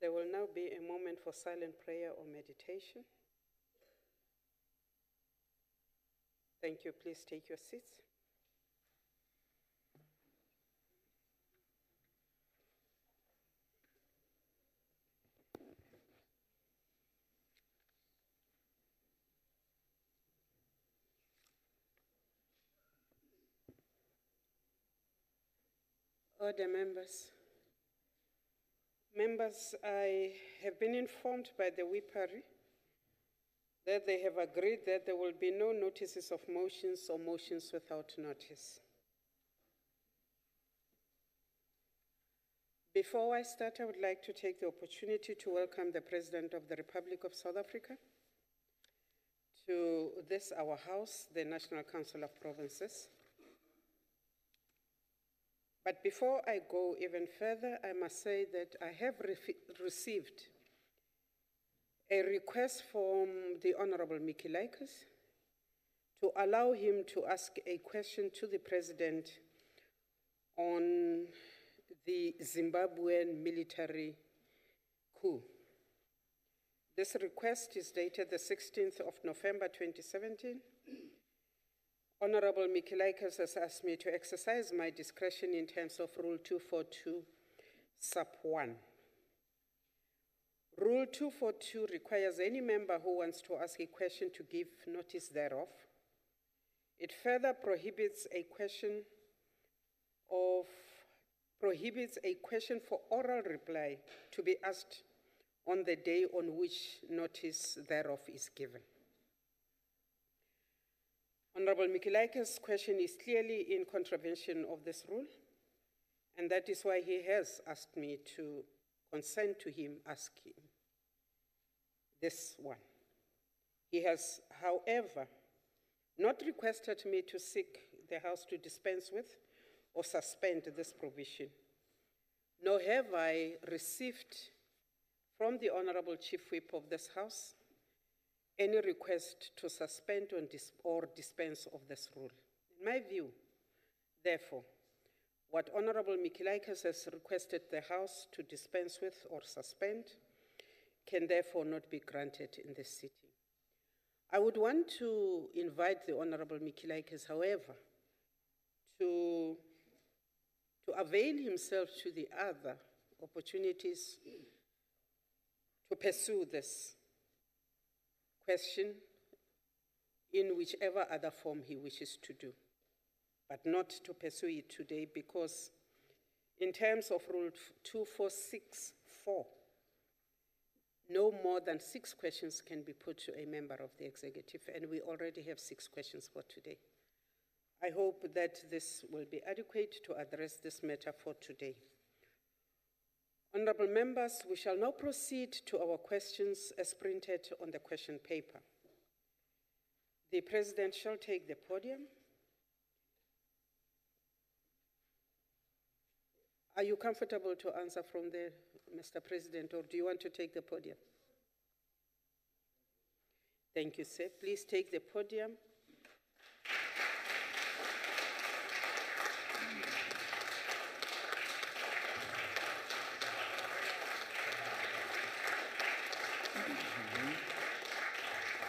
There will now be a moment for silent prayer or meditation. Thank you. Please take your seats. Order, members. Members, I have been informed by the Whipari that they have agreed that there will be no notices of motions or motions without notice. Before I start, I would like to take the opportunity to welcome the President of the Republic of South Africa to this, our house, the National Council of Provinces. But before I go even further, I must say that I have received a request from the Honorable Mickey Laikus to allow him to ask a question to the President on the Zimbabwean military coup. This request is dated the 16th of November 2017. Honorable Mickey Laikus has asked me to exercise my discretion in terms of Rule 242, Sub 1. Rule 242 requires any member who wants to ask a question to give notice thereof. It further prohibits a question for oral reply to be asked on the day on which notice thereof is given. Honorable Mickey Laikus' question is clearly in contravention of this rule, and that is why he has asked me to consent to him asking this one. He has, however, not requested me to seek the House to dispense with or suspend this provision, nor have I received from the Honorable Chief Whip of this House any request to suspend or dispense of this rule. In my view, therefore, what Honorable Mickey Laikus has requested the House to dispense with or suspend can therefore not be granted in this sitting. I would want to invite the Honorable Mickey Laikus, however, to avail himself to the other opportunities to pursue this question in whichever other form he wishes to do, but not to pursue it today, because in terms of Rule 2464, no more than 6 questions can be put to a member of the executive, and we already have 6 questions for today. I hope that this will be adequate to address this matter for today. Honorable members, we shall now proceed to our questions as printed on the question paper. The President shall take the podium. Are you comfortable to answer from there, Mr. President, or do you want to take the podium? Thank you, sir. Please take the podium.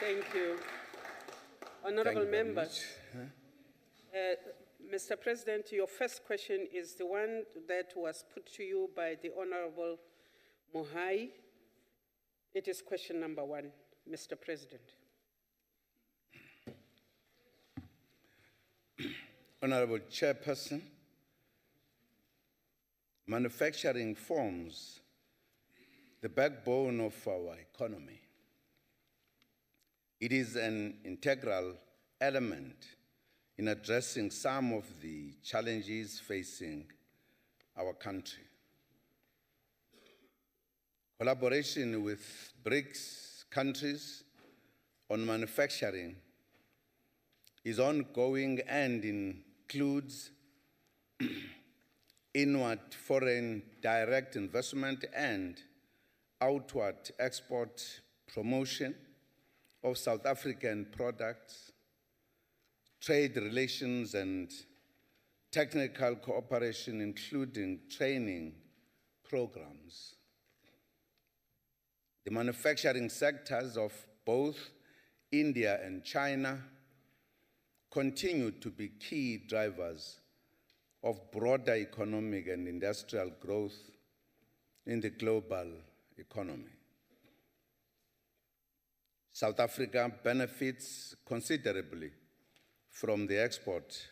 Thank you. Honorable members, Mr. President, your first question is the one that was put to you by the Honorable Mohai. It is question number 1, Mr. President. Honorable Chairperson, manufacturing forms the backbone of our economy. It is an integral element in addressing some of the challenges facing our country. Collaboration with BRICS countries on manufacturing is ongoing and includes inward foreign direct investment and outward export promotion of South African products, trade relations and technical cooperation, including training programs. The manufacturing sectors of both India and China continue to be key drivers of broader economic and industrial growth in the global economy. South Africa benefits considerably from the export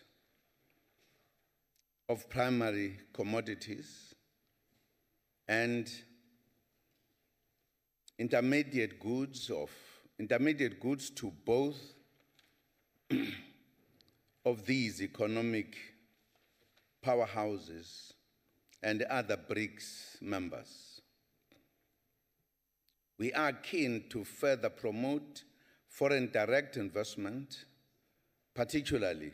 of primary commodities and intermediate goods to both of these economic powerhouses and other BRICS members. We are keen to further promote foreign direct investment, particularly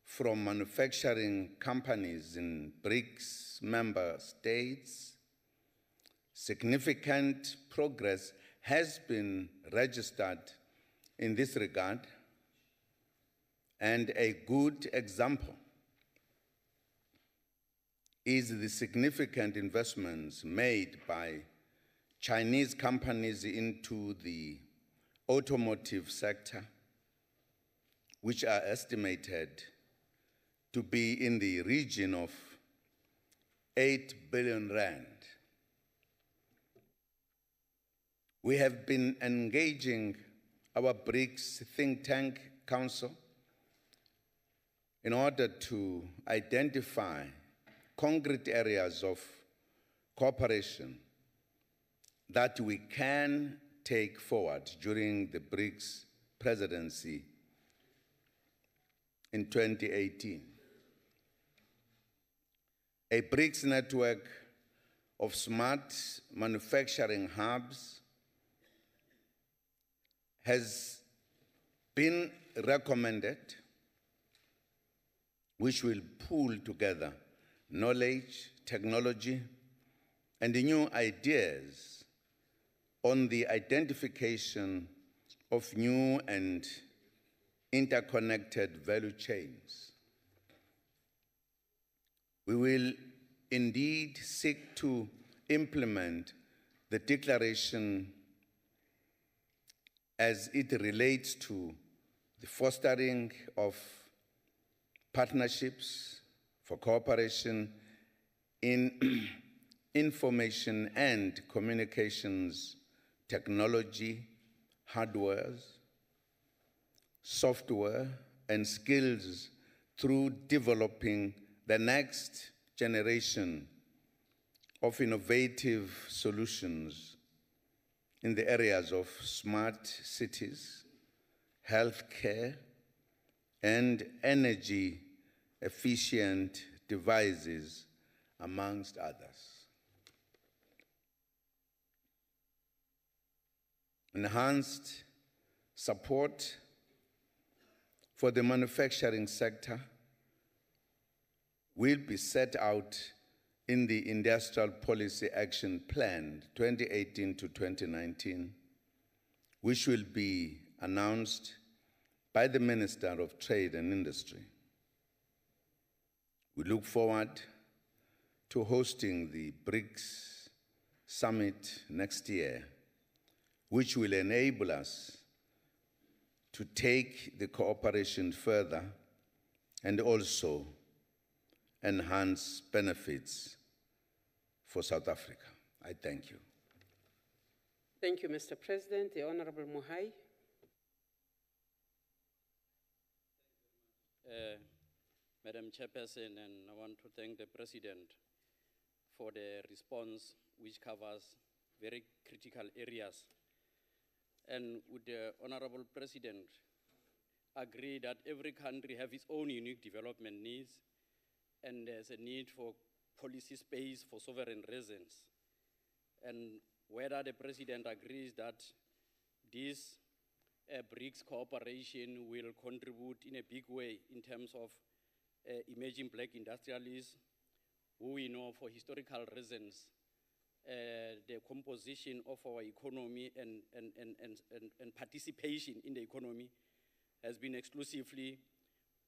from manufacturing companies in BRICS member states. Significant progress has been registered in this regard, and a good example is the significant investments made by Chinese companies into the automotive sector, which are estimated to be in the region of 8 billion rand. We have been engaging our BRICS think tank council in order to identify concrete areas of cooperation that we can take forward during the BRICS presidency in 2018. A BRICS network of smart manufacturing hubs has been recommended, which will pool together knowledge, technology, and new ideas on the identification of new and interconnected value chains. We will indeed seek to implement the declaration as it relates to the fostering of partnerships for cooperation in information and communications technology, hardware, software, and skills through developing the next generation of innovative solutions in the areas of smart cities, healthcare, and energy-efficient devices, amongst others. Enhanced support for the manufacturing sector will be set out in the Industrial Policy Action Plan 2018 to 2019, which will be announced by the Minister of Trade and Industry. We look forward to hosting the BRICS Summit next year, which will enable us to take the cooperation further and also enhance benefits for South Africa. I thank you. Thank you, Mr. President. The Honorable Muhai. Madam Chairperson, and I want to thank the President for the response, which covers very critical areas. And would the Honorable President agree that every country has its own unique development needs, and there's a need for policy space for sovereign reasons? And whether the President agrees that this BRICS cooperation will contribute in a big way in terms of emerging black industrialists, who we know for historical reasons the composition of our economy and participation in the economy has been exclusively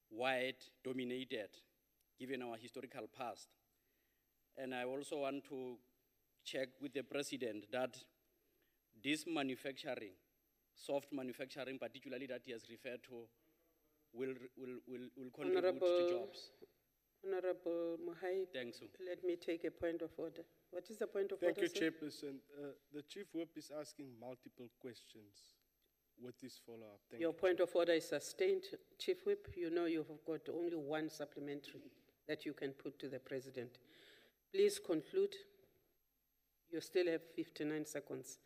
white dominated, given our historical past. And I also want to check with the President that this manufacturing, soft manufacturing particularly that he has referred to, will contribute to jobs? Honorable Mohai, Thanks. let me take a point of order. What is the point of Thank order, you, sir? Chairperson. The Chief Whip is asking multiple questions with this follow-up. Thank Your you, point of order is sustained, Chief Whip. You know you've got only one supplementary that you can put to the President. Please conclude. You still have 59 seconds.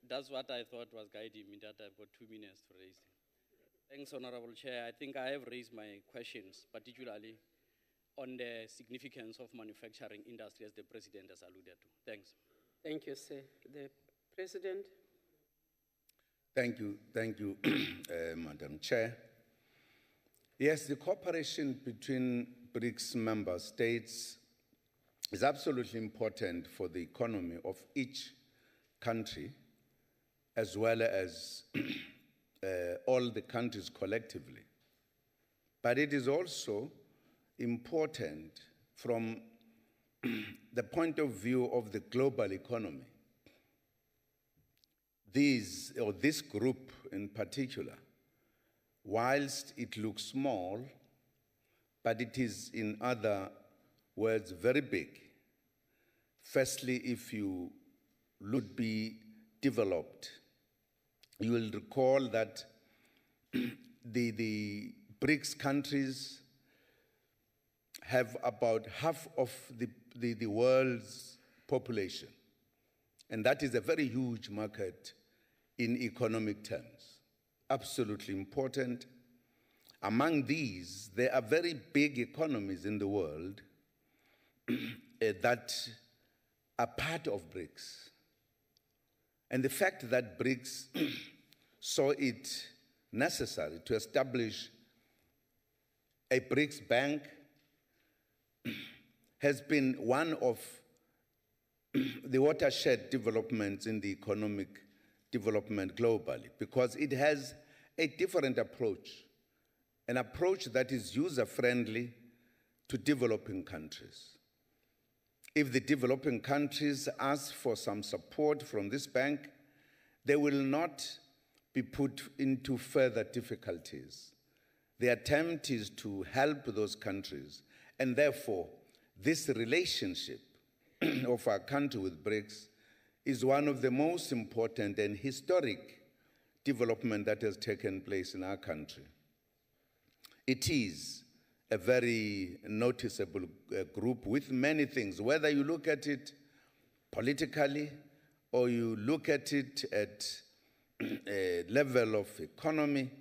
That's what I thought was guiding me, that I've got 2 minutes to raise. Thanks, Honorable Chair. I think I have raised my questions, particularly on the significance of manufacturing industry, as the President has alluded to. Thanks. Thank you, sir. The President. Thank you, Madam Chair. Yes, the cooperation between BRICS member states is absolutely important for the economy of each country, as well as all the countries collectively. But it is also important from the point of view of the global economy. This group in particular, whilst it looks small, but it is, in other words, very big. Firstly, if you would be developed, you will recall that the BRICS countries have about half of the world's population. And that is a very huge market in economic terms. Absolutely important. Among these, there are very big economies in the world that are part of BRICS. And the fact that BRICS saw it necessary to establish a BRICS bank has been one of the watershed developments in the economic development globally, because it has a different approach, an approach that is user-friendly to developing countries. If the developing countries ask for some support from this bank, they will not be put into further difficulties. The attempt is to help those countries, and therefore, this relationship of our country with BRICS is one of the most important and historic development that has taken place in our country. It is a very noticeable group with many things, whether you look at it politically or you look at it at a level of economy.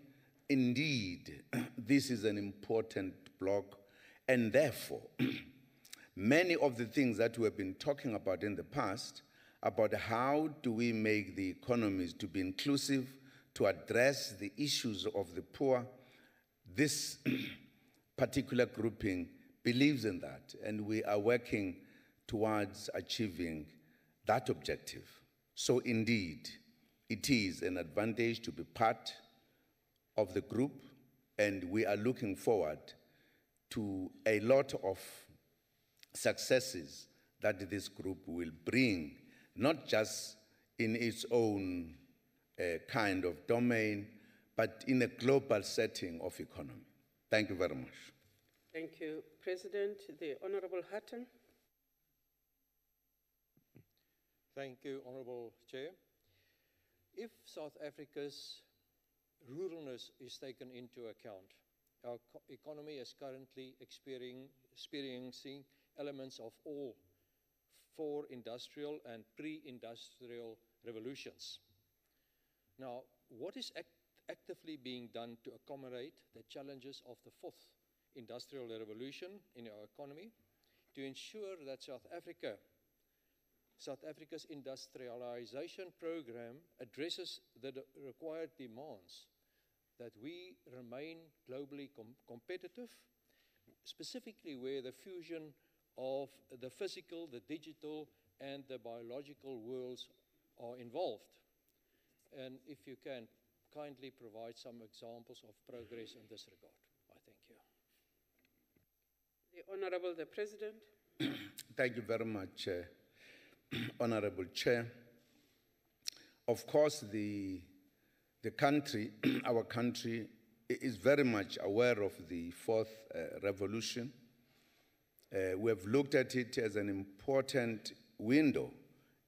Indeed, this is an important bloc, and therefore, many of the things that we have been talking about in the past, about how do we make the economies to be inclusive, to address the issues of the poor, this particular grouping believes in that, and we are working towards achieving that objective. So indeed, it is an advantage to be part of the group, and we are looking forward to a lot of successes that this group will bring, not just in its own kind of domain, but in a global setting of economy. Thank you very much. Thank you, President. The Honorable Hatton. Thank you, Honorable Chair. If South Africa's ruralness is taken into account, our economy is currently experiencing elements of all 4 industrial and pre-industrial revolutions. Now, what is actively being done to accommodate the challenges of the 4th industrial revolution in our economy to ensure that South Africa's industrialization program addresses the required demands, that we remain globally competitive, specifically where the fusion of the physical, the digital, and the biological worlds are involved? And if you can kindly provide some examples of progress in this regard. I thank you. The Honorable the President. Thank you very much, Honorable Chair. Of course, the country, our country, is very much aware of the fourth revolution. We have looked at it as an important window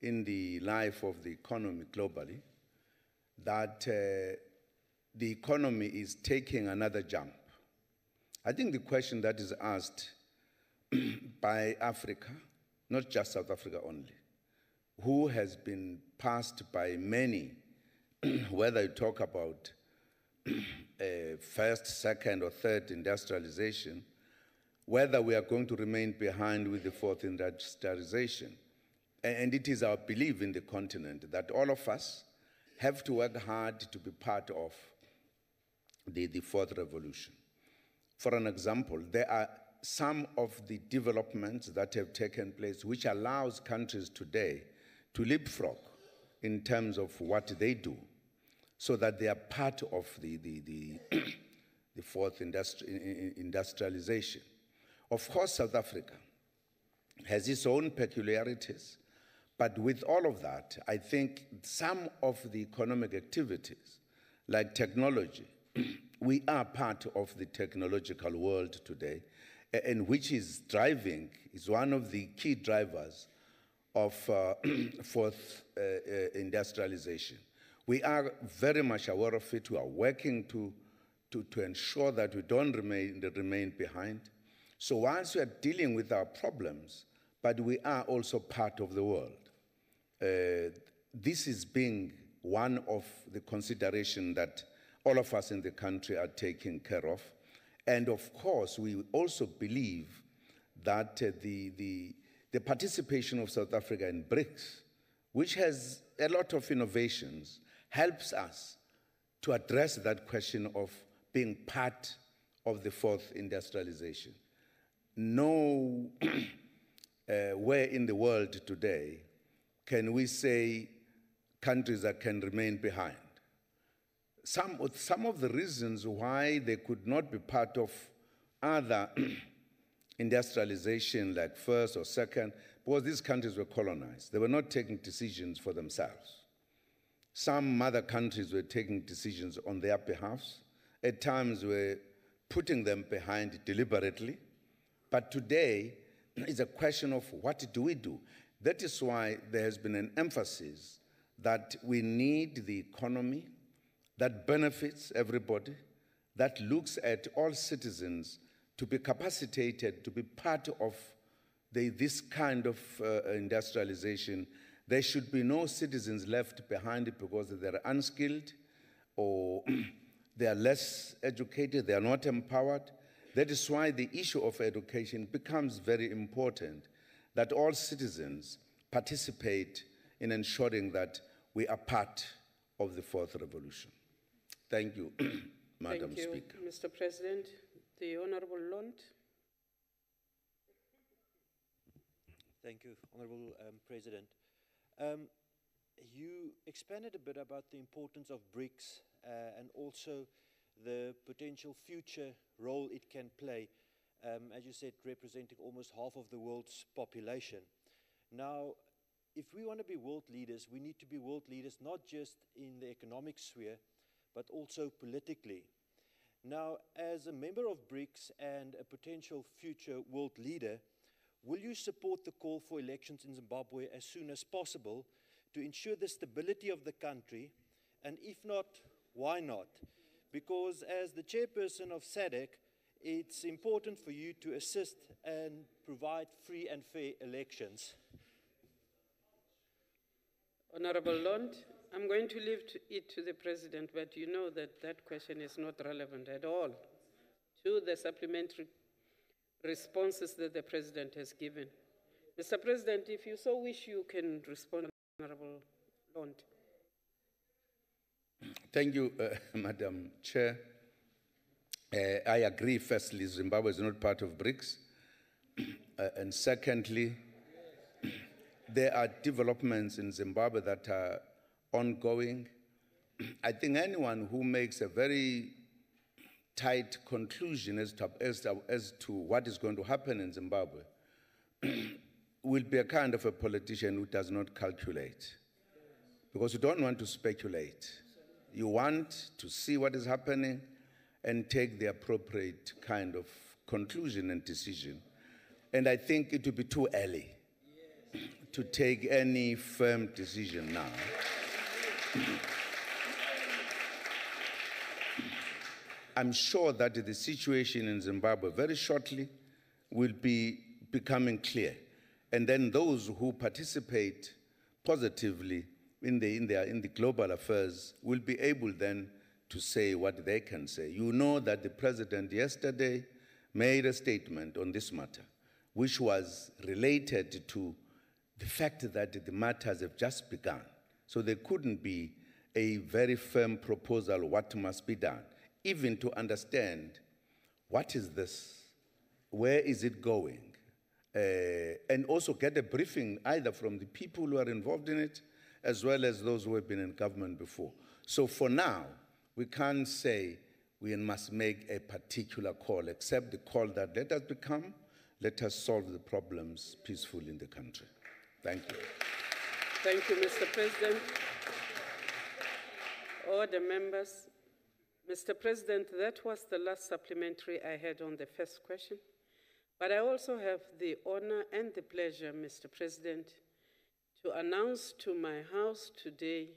in the life of the economy globally, that the economy is taking another jump. I think the question that is asked by Africa, not just South Africa only, who has been passed by many, whether you talk about first, second, or third industrialization, whether we are going to remain behind with the fourth industrialization. And it is our belief in the continent that all of us have to work hard to be part of the fourth revolution. For an example, there are some of the developments that have taken place which allows countries today to leapfrog in terms of what they do, so that they are part of the fourth industrialization. Of course, South Africa has its own peculiarities, but with all of that, I think some of the economic activities, like technology, we are part of the technological world today, and which is one of the key drivers of fourth industrialization. We are very much aware of it. We are working to ensure that we don't remain behind. So once we are dealing with our problems, but we are also part of the world. This is being one of the considerations that all of us in the country are taking care of. And of course, we also believe that the participation of South Africa in BRICS, which has a lot of innovations, helps us to address that question of being part of the fourth industrialization. No where in the world today can we say countries that can remain behind. Some of the reasons why they could not be part of other industrialization like first or second, because these countries were colonized. They were not taking decisions for themselves. Some other countries were taking decisions on their behalf. At times were putting them behind deliberately. But today is a question of what do we do? That is why there has been an emphasis that we need the economy that benefits everybody, that looks at all citizens to be capacitated to be part of this kind of industrialization. There should be no citizens left behind because they're unskilled or they are less educated, they are not empowered. That is why the issue of education becomes very important, that all citizens participate in ensuring that we are part of the fourth revolution. Thank you, Madam Speaker. Thank you, Mr. President. The Honorable Lund. Thank you, Honorable President. You expanded a bit about the importance of BRICS and also the potential future role it can play, as you said, representing almost half of the world's population. Now, if we want to be world leaders, we need to be world leaders not just in the economic sphere, but also politically. Now, as a member of BRICS and a potential future world leader, will you support the call for elections in Zimbabwe as soon as possible to ensure the stability of the country? And if not, why not? Because as the chairperson of SADC, it's important for you to assist and provide free and fair elections. Honorable Lund, I'm going to leave it to the President, but you know that that question is not relevant at all to the supplementary responses that the President has given. Mr. President, if you so wish, you can respond, Honorable Lund. Thank you, Madam Chair. I agree, firstly, Zimbabwe is not part of BRICS. And secondly, there are developments in Zimbabwe that are ongoing. I think anyone who makes a very tight conclusion as to what is going to happen in Zimbabwe will be a kind of a politician who does not calculate, because you don't want to speculate. You want to see what is happening and take the appropriate kind of conclusion and decision. And I think it would be too early to take any firm decision now. I'm sure that the situation in Zimbabwe very shortly will be becoming clear. And then those who participate positively in the global affairs will be able then to say what they can say. You know that the president yesterday made a statement on this matter, which was related to the fact that the matters have just begun. So there couldn't be a very firm proposal what must be done, even to understand what is this, where is it going, and also get a briefing either from the people who are involved in it as well as those who have been in government before. So for now, we can't say we must make a particular call, except the call that let us solve the problems peacefully in the country. Thank you. Thank you, Mr. President. All the members. Mr. President, that was the last supplementary I had on the first question. But I also have the honor and the pleasure, Mr. President, to announce to my House today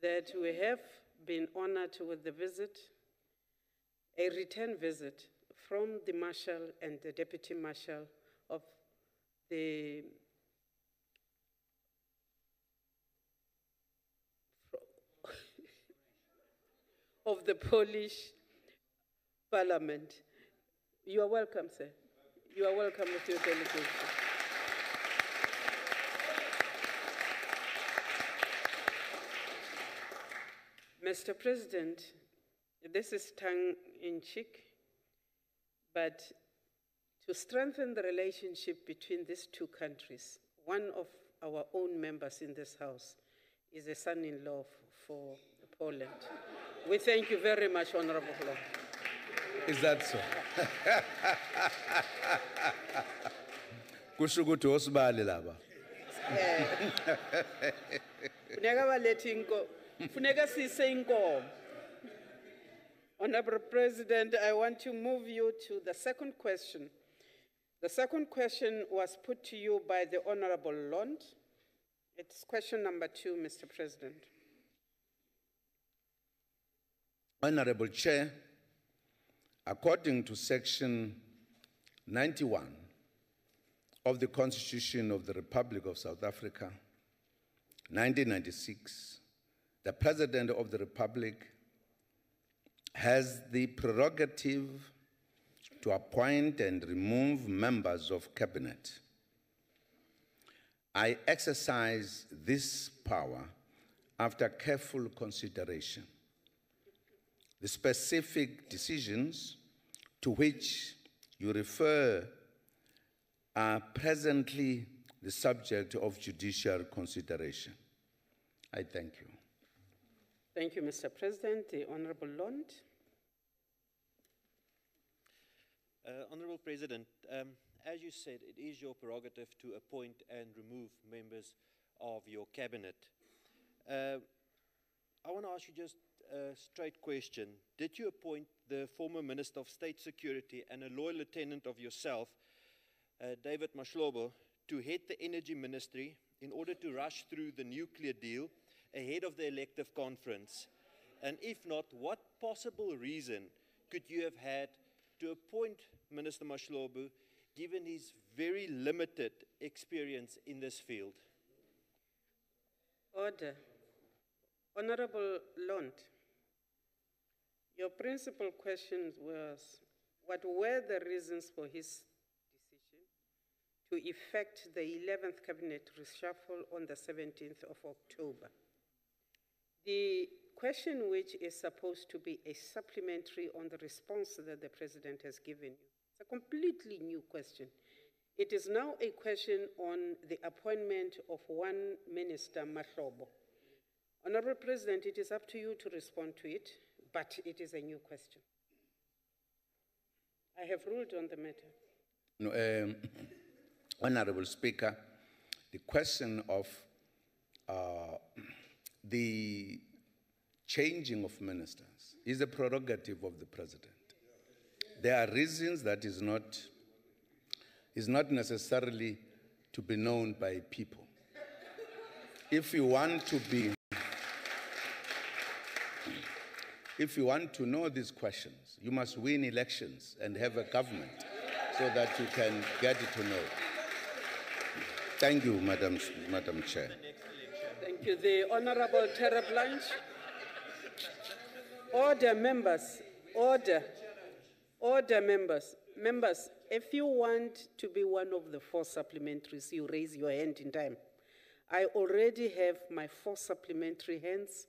that we have been honored with the visit, a return visit from the Marshal and the Deputy Marshal of the Polish Parliament. You are welcome, sir. You are welcome with your delegation. Mr. President, this is tongue-in-cheek, but to strengthen the relationship between these two countries, one of our own members in this House is a son-in-law for Poland. We thank you very much, Honorable Lord. Is that so? Kusho ukuthi osibali laba. Funeka balethe inkomo. Funeka sise inkomo. Honorable President, I want to move you to the second question. The second question was put to you by the Honorable Lond. It's question number 2, Mr. President. Honorable Chair, according to Section 91 of the Constitution of the Republic of South Africa, 1996, the President of the Republic has the prerogative to appoint and remove members of Cabinet. I exercise this power after careful consideration. The specific decisions to which you refer are presently the subject of judicial consideration. I thank you. Thank you, Mr. President. The Honorable Lond. Honorable President, as you said, it is your prerogative to appoint and remove members of your cabinet. I want to ask you just a straight question. Did you appoint the former Minister of State Security and a loyal lieutenant of yourself, David Mashlobo, to head the Energy Ministry in order to rush through the nuclear deal ahead of the elective conference? And if not, what possible reason could you have had to appoint Minister Mashlobo, given his very limited experience in this field? Order. Honorable Lond, your principal question was, what were the reasons for his decision to effect the 11th cabinet reshuffle on the 17th of October? The question, which is supposed to be a supplementary on the response that the President has given you, it's a completely new question. It is now a question on the appointment of one Minister, Mashlobo. Honorable President, it is up to you to respond to it, but it is a new question. I have ruled on the matter. No, Honorable Speaker, the question of the changing of ministers is a prerogative of the President. There are reasons that is not necessarily to be known by people. If you want to know these questions, you must win elections and have a government so that you can get to know. Thank you, Madam Chair. Thank you. The Honorable Terra Blanche. Order, members. Order. Order, members. Members, if you want to be one of the 4 supplementaries, you raise your hand in time. I already have my 4 supplementary hands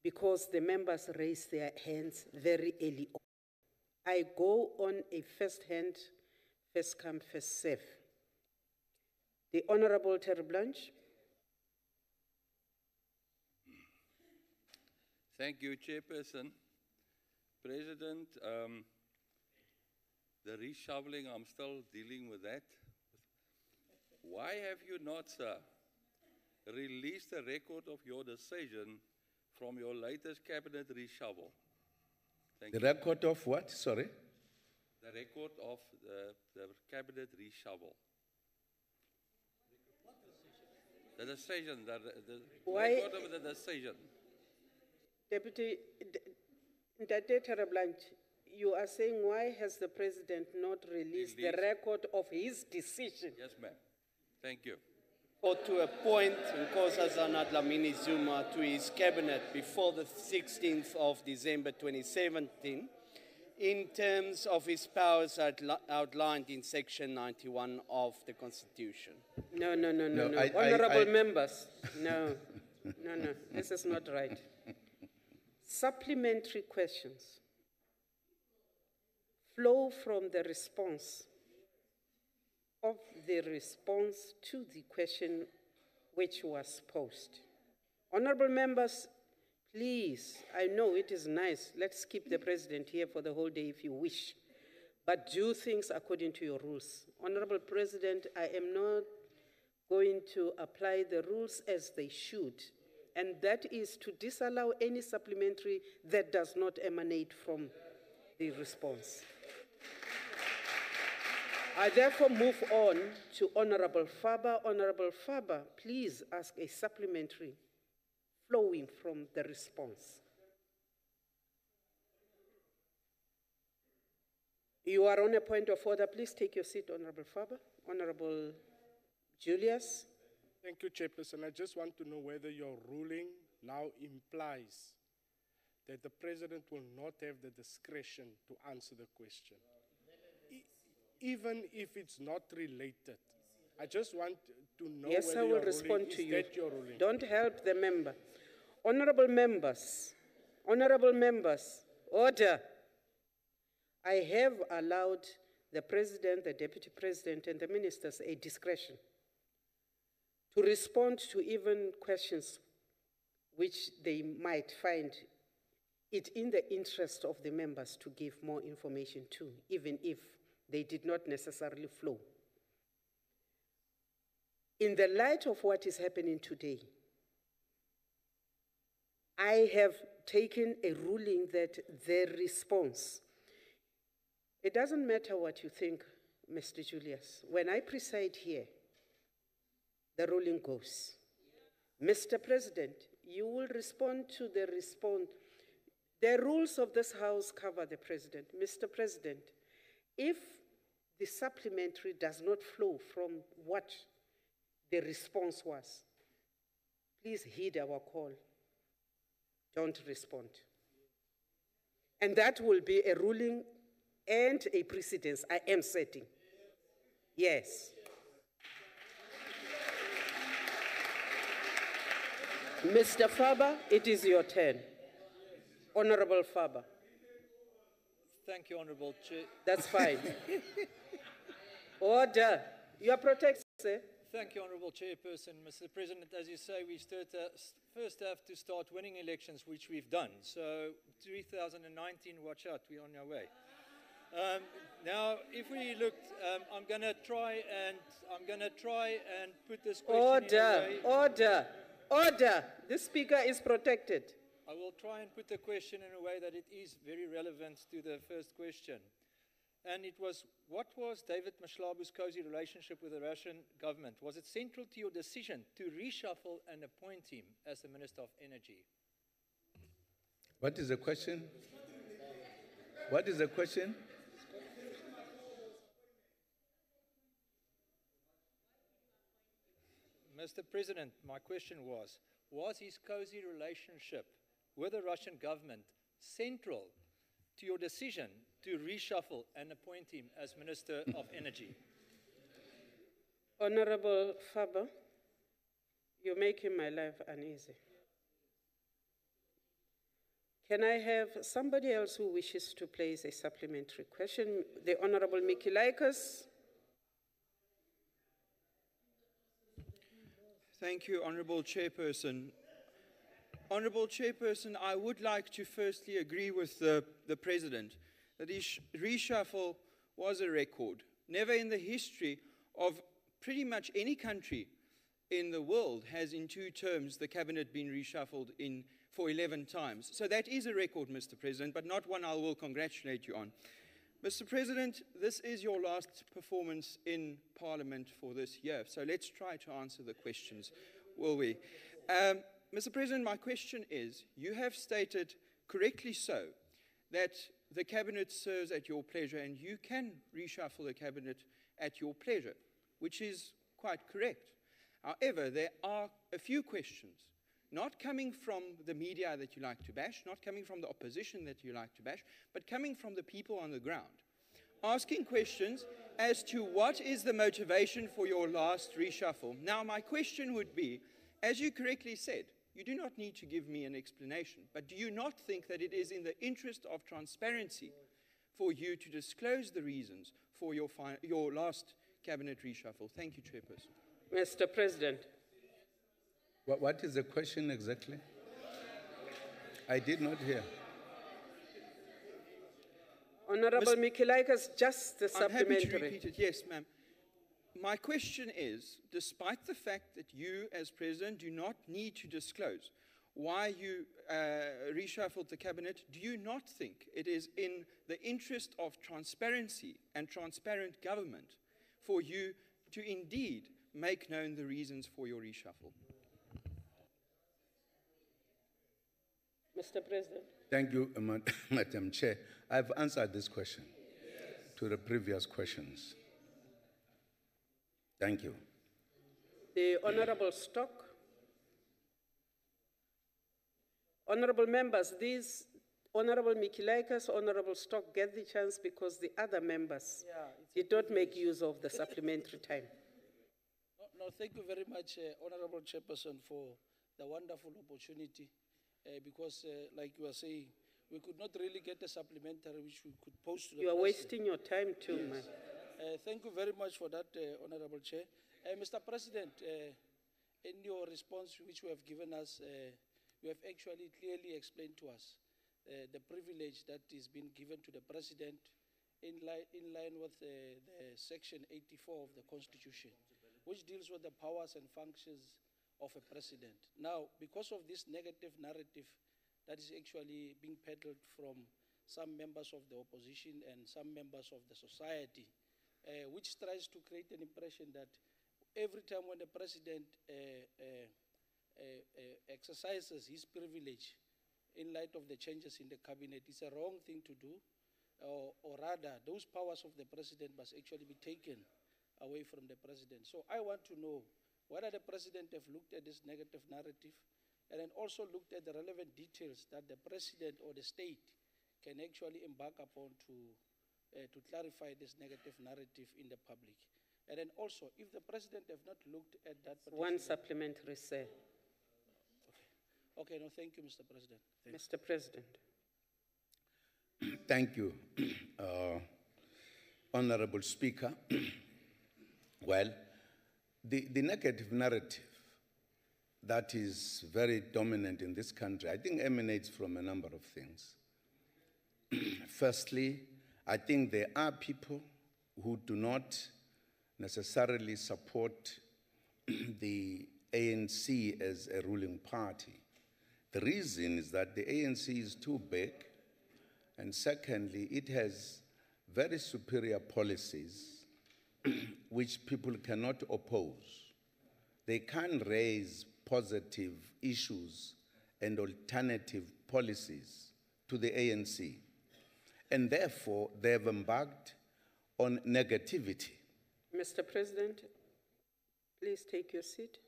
because the members raise their hands very early on. I go on a first hand, first come, first serve. The Honorable Terry Blanche. Thank you, Chairperson. President, the reshoveling, I'm still dealing with that. Why have you not, sir, released the record of your decision from your latest cabinet reshuffle? Thank The you. record of what? Sorry? The record of the cabinet reshuffle. The decision, the Why- record of the decision. Deputy Ndate Terry Blanche, you are saying why has the President not released the Released. record of his decision? Yes, ma'am. Thank you. Or to appoint Nkosazana Dlamini Zuma to his cabinet before the 16th of December 2017 in terms of his powers outlined in Section 91 of the Constitution. No. I- Honorable members, no. This is not right. Supplementary questions flow from the response to the question which was posed. Honorable members, please, I know it is nice. Let's keep the President here for the whole day if you wish. But do things according to your rules. Honorable President, I am not going to apply the rules as they should, and that is to disallow any supplementary that does not emanate from the response. I therefore move on to Honorable Faber. Honorable Faber, please ask a supplementary flowing from the response. You are on a point of order. Please take your seat, Honorable Faber. Honorable Julius. Thank you, Chairperson. I just want to know whether your ruling now implies that the President will not have the discretion to answer the question, even if it's not related. I just want to know Yes, whether I will your respond ruling, to is you. that your ruling? Don't help the member. Honorable members, order. I have allowed the President, the Deputy President, and the ministers a discretion to respond to even questions which they might find it in the interest of the members to give more information to, even if they did not necessarily flow. In the light of what is happening today, I have taken a ruling that the response, it doesn't matter what you think, Mr. Julius. When I preside here, the ruling goes. Mr. President, you will respond to the response. The rules of this House cover the President. Mr. President, if the supplementary does not flow from what the response was, please heed our call. Don't respond. And that will be a ruling and a precedence I am setting. Yes. Mr. Faber, it is your turn. Honorable Faber. Thank you, Honourable Chair. That's fine. Order. You are protected, sir. Thank you, Honourable Chairperson. Mr. President, as you say, we first have to start winning elections, which we've done. So 2019, watch out, we're on our way. Now, if we look, I'm going to try and put this question in a Order, way. order, order. The speaker is protected. I will try and put the question in a way that it is very relevant to the first question. And it was, what was David Mashlabu's cozy relationship with the Russian government? Was it central to your decision to reshuffle and appoint him as the Minister of Energy? What is the question? What is the question? Mr. President, my question was his cozy relationship with the Russian government central to your decision to reshuffle and appoint him as Minister of Energy? Honorable Faber, you're making my life uneasy. Can I have somebody else who wishes to place a supplementary question? The Honorable Mikilaikas. Thank you, Honourable Chairperson. Honourable Chairperson, I would like to firstly agree with the President that his reshuffle was a record. Never in the history of pretty much any country in the world has in 2 terms the cabinet been reshuffled for 11 times. So that is a record, Mr. President, but not one I will congratulate you on. Mr. President, this is your last performance in Parliament for this year, so let's try to answer the questions, will we? Mr. President, my question is, you have stated correctly so that the Cabinet serves at your pleasure and you can reshuffle the Cabinet at your pleasure, which is quite correct. However, there are a few questions, not coming from the media that you like to bash, not coming from the opposition that you like to bash, but coming from the people on the ground, asking questions as to what is the motivation for your last reshuffle. Now, my question would be, as you correctly said, you do not need to give me an explanation, but do you not think that it is in the interest of transparency for you to disclose the reasons for your last cabinet reshuffle? Thank you, Chairperson. Mr. President. What is the question exactly? I did not hear. Honorable Mikilaikas, just the supplementary. I'm happy to repeat it. Yes, ma'am. My question is, despite the fact that you, as President, do not need to disclose why you reshuffled the cabinet, do you not think it is in the interest of transparency and transparent government for you to indeed make known the reasons for your reshuffle? Mr. President. Thank you, Madam Chair. I've answered this question to the previous questions. Thank you. The Honorable Stock. Honorable members, these Honorable Mikilaikas, Honorable Stock get the chance because the other members did not make use of the supplementary time. No, thank you very much, Honorable Chairperson, for the wonderful opportunity. Because, like you were saying, we could not really get a supplementary which we could post to the You are President. wasting your time too, Yes. man. Thank you very much for that, Honorable Chair. Mr. President, in your response which you have given us, you have actually clearly explained to us the privilege that is being given to the President in line with the Section 84 of the Constitution, which deals with the powers and functions of a president. Now, because of this negative narrative that is actually being peddled from some members of the opposition and some members of the society, which tries to create an impression that every time when the president exercises his privilege in light of the changes in the cabinet, it's a wrong thing to do, or rather, those powers of the president must actually be taken away from the president. So I want to know whether the president have looked at this negative narrative and then also looked at the relevant details that the president or the state can actually embark upon to clarify this negative narrative in the public. And then also, if the president have not looked at that One supplementary, sir. Okay, no, thank you, Mr. President. Mr. President. Thank you, Honorable Speaker. Well, the negative narrative that is very dominant in this country, I think emanates from a number of things. Firstly, I think there are people who do not necessarily support the ANC as a ruling party. The reason is that the ANC is too big, and secondly, it has very superior policies which people cannot oppose. They can raise positive issues and alternative policies to the ANC, and therefore they have embarked on negativity. Mr. President, please take your seat.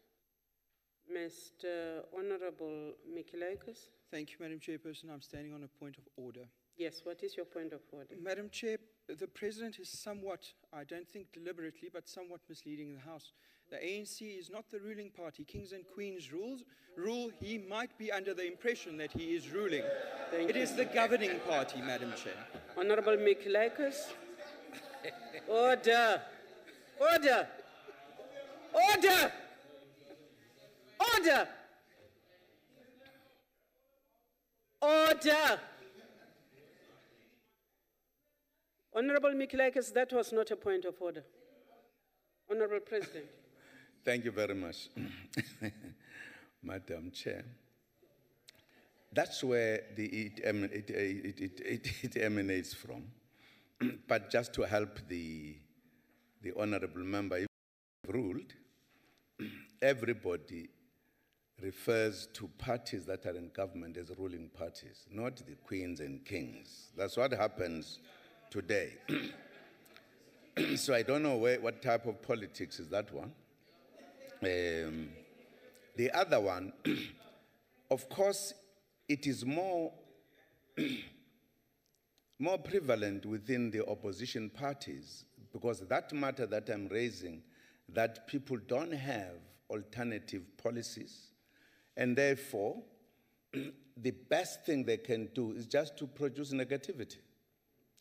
Mr. Honorable Mikilaikis. Thank you, Madam Chairperson. I'm standing on a point of order. Yes, what is your point of order? Madam Chair, the President is somewhat, I don't think deliberately, but somewhat misleading the House. The ANC is not the ruling party. Kings and Queens rule. He might be under the impression that he is ruling. It is the governing party, Madam Chair. Honorable Mikilaikis. Order. Order. Order. Order. Order. Honorable Mikilaikis, that was not a point of order. Honorable President. Thank you very much, Madam Chair. That's where it emanates from. But just to help the honorable member, if ruled, everybody refers to parties that are in government as ruling parties, not the queens and kings. That's what happens today. So I don't know what type of politics is that one. The other one, of course, it is more prevalent within the opposition parties, because that matter that I'm raising, that people don't have alternative policies, and therefore the best thing they can do is just to produce negativity.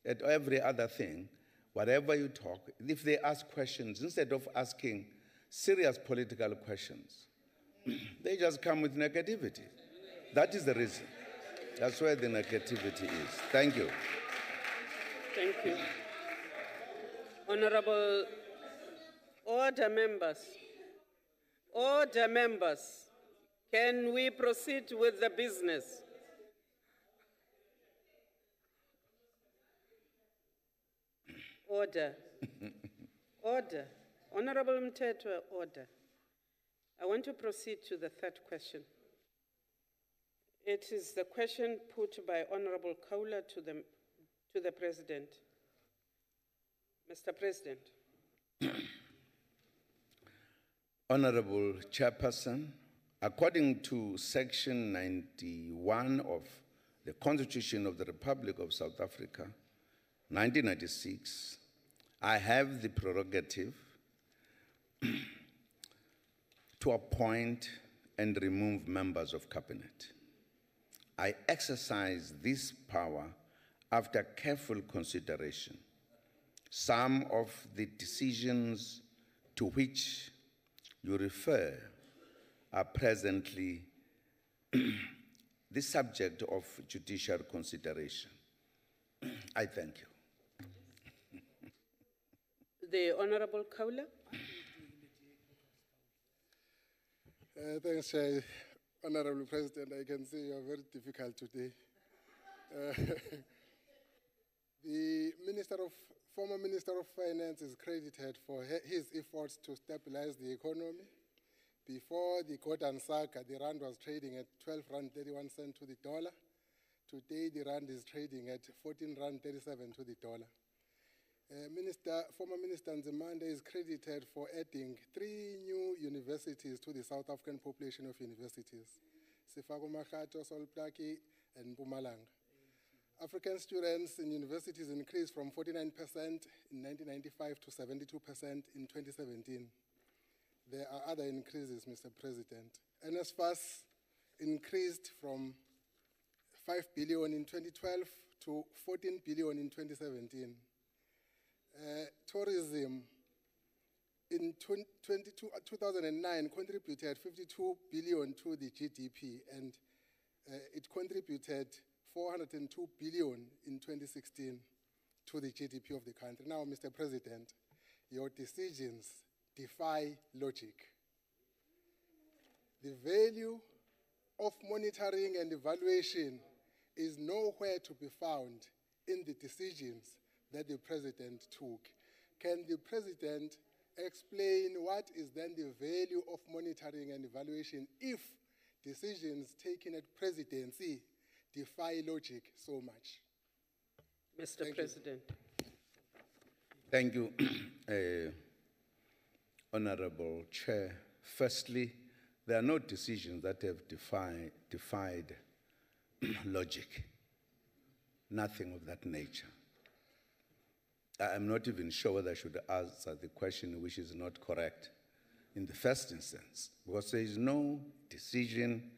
At every other thing, whatever you talk, if they ask questions, instead of asking serious political questions, they just come with negativity. That is the reason. That's where the negativity is. Thank you. Thank you. Honorable, order members. Order members. Can we proceed with the business? Order. Order. Honorable Mtetwa, order. I want to proceed to the third question. It is the question put by Honorable Kaula to the President. Mr. President. Honorable Chairperson, according to Section 91 of the Constitution of the Republic of South Africa, 1996, I have the prerogative to appoint and remove members of cabinet. I exercise this power after careful consideration. Some of the decisions to which you refer are presently the subject of judicial consideration. I thank you. The Honorable Kaula. Thanks, Honorable President. I can see you are very difficult today. The former Minister of Finance is credited for his efforts to stabilize the economy. Before the Gordhan saga, the rand was trading at 12 rand 31 cents to the dollar. Today, the rand is trading at 14 rand 37 to the dollar. Former Minister Nzimande is credited for adding 3 new universities to the South African population of universities, Sefako Makgato, Solplaki, and Mpumalanga. African students in universities increased from 49% in 1995 to 72% in 2017. There are other increases, Mr. President. NSFAS increased from 5 billion in 2012 to 14 billion in 2017. Tourism in 2009 contributed 52 billion to the GDP, and it contributed 402 billion in 2016. to the GDP of the country. Now, Mr. President, your decisions defy logic. The value of monitoring and evaluation is nowhere to be found in the decisions that the President took. Can the President explain what is then the value of monitoring and evaluation if decisions taken at presidency defy logic so much? Mr. President. Thank you, Honorable Chair. Firstly, there are no decisions that have defied logic. Nothing of that nature. I'm not even sure whether I should answer the question which is not correct in the first instance, because there is no decision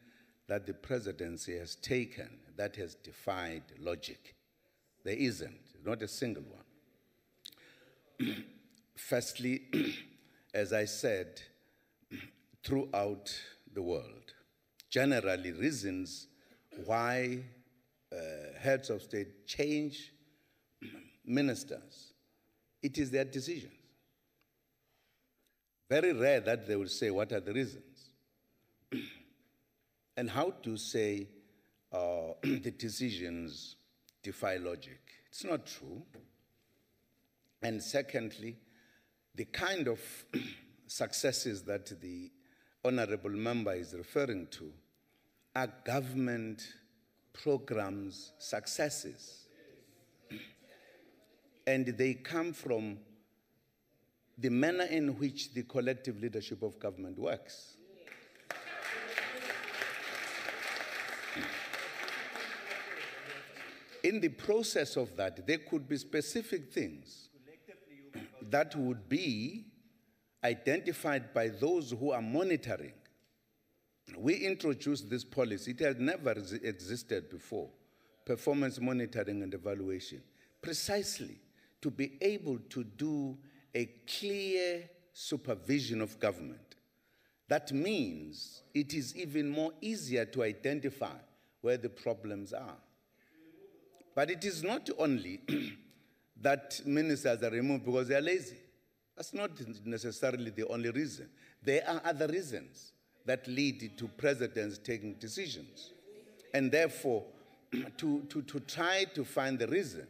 that the presidency has taken that has defied logic. There isn't, not a single one. Firstly, as I said, throughout the world, generally reasons why heads of state change ministers, it is their decisions. Very rare that they will say what are the reasons. And how to say the decisions defy logic. It's not true. And secondly, the kind of successes that the honorable member is referring to are government programs' successes. And they come from the manner in which the collective leadership of government works. In the process of that, there could be specific things that would be identified by those who are monitoring. We introduced this policy. It had never existed before, performance monitoring and evaluation, precisely to be able to do a clear supervision of government. That means it is even more easier to identify where the problems are. But it is not only that ministers are removed because they are lazy. That's not necessarily the only reason. There are other reasons that lead to presidents taking decisions. And therefore, to try to find the reason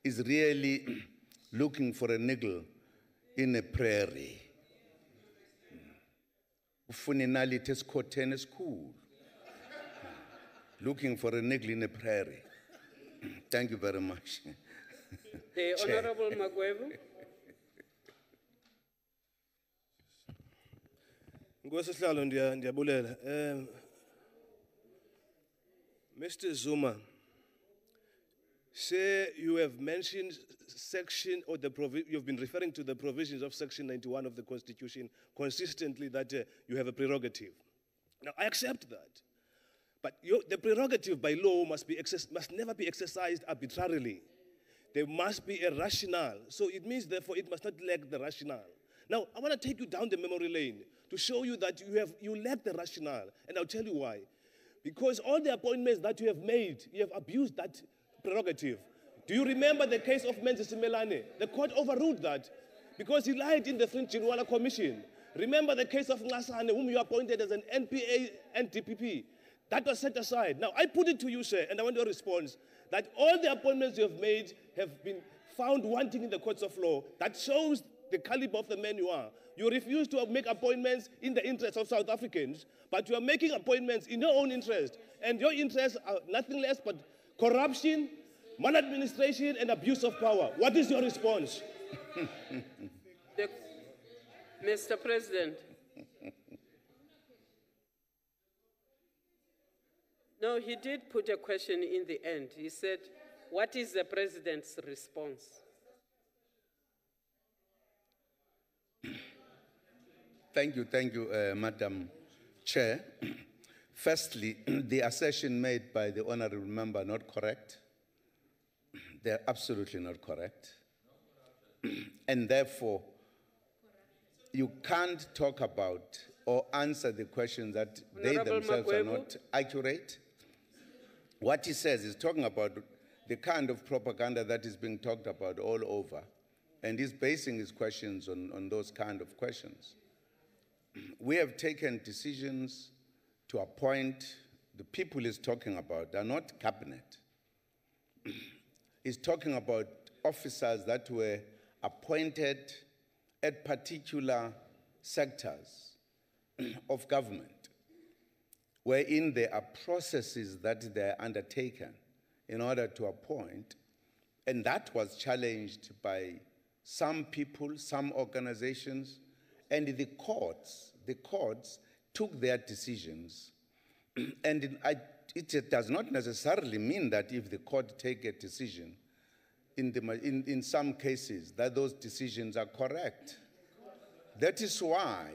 is really looking for a niggle in a prairie. Looking for a niggle in a prairie. Thank you very much. The Honorable Magwevu. Mr. Zuma, say you have mentioned section or you've been referring to the provisions of section 91 of the Constitution consistently that you have a prerogative. Now, I accept that. But the prerogative by law must never be exercised arbitrarily. There must be a rationale. So it means, therefore, it must not lack the rationale. Now, I want to take you down the memory lane to show you that you lack the rationale, and I'll tell you why. Because all the appointments that you have made, you have abused that prerogative. Do you remember the case of Menzies Simelane? The court overruled that because he lied in the Fringe-Jinwala Commission. Remember the case of Ngasane, whom you appointed as an NPA and DPP. That was set aside. Now, I put it to you, sir, and I want your response, that all the appointments you have made have been found wanting in the courts of law. That shows the caliber of the man you are. You refuse to make appointments in the interest of South Africans, but you are making appointments in your own interest. And your interests are nothing less but corruption, maladministration, and abuse of power. What is your response? Mr. President. No, he did put a question in the end. He said, what is the president's response? Thank you, Madam Chair. Firstly, the assertion made by the honorable member are not correct. They're absolutely not correct. And therefore, you can't talk about or answer the question that they themselves are not accurate. What he says is talking about the kind of propaganda that is being talked about all over, and he's basing his questions on those kind of questions. We have taken decisions to appoint the people he's talking about. They're not cabinet. He's talking about officers that were appointed at particular sectors of government, wherein there are processes that they're undertaken in order to appoint, and that was challenged by some people, some organizations, and the courts took their decisions. And it does not necessarily mean that if the court take a decision, in some cases, that those decisions are correct. That is why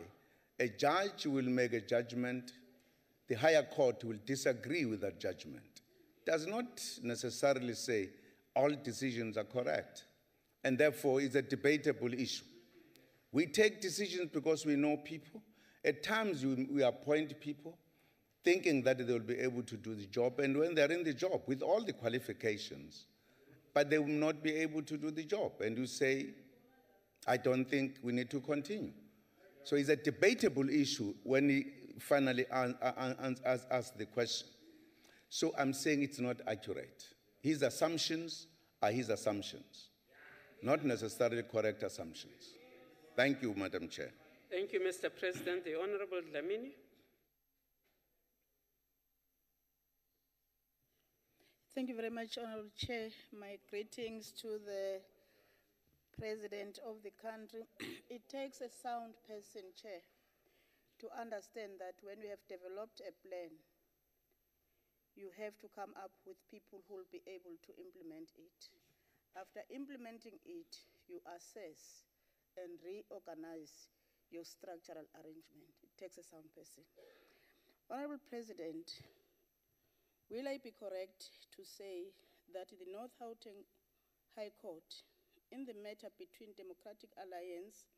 a judge will make a judgment, the higher court will disagree with that judgment. Does not necessarily say all decisions are correct, and therefore it's a debatable issue. We take decisions because we know people. At times we appoint people thinking that they will be able to do the job, and when they're in the job with all the qualifications, but they will not be able to do the job, and you say, I don't think we need to continue. So it's a debatable issue when he finally asks the question. So I'm saying it's not accurate. His assumptions are his assumptions, not necessarily correct assumptions. Thank you, Madam Chair. Thank you, Mr. President. The Honorable Dlamini. Thank you very much, Honorable Chair. My greetings to the President of the country. It takes a sound person, Chair, to understand that when we have developed a plan, you have to come up with people who will be able to implement it. After implementing it, you assess and reorganize your structural arrangement. It takes a sound person. Honorable President, will I be correct to say that the North Gauteng High Court, in the matter between Democratic Alliance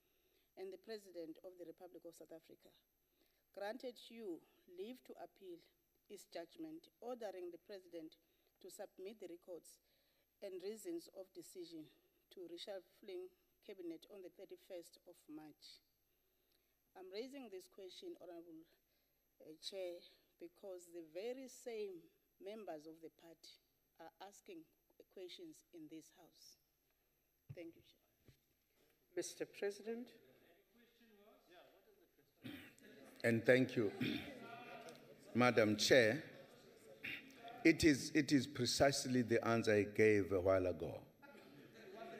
and the President of the Republic of South Africa, granted you leave to appeal its judgment, ordering the President to submit the records and reasons of decision to reshuffling Cabinet on the 31st of March? I'm raising this question, Honorable Chair, because the very same members of the party are asking questions in this House. Thank you, Chair. Mr. President. And thank you, Madam Chair. It is precisely the answer I gave a while ago,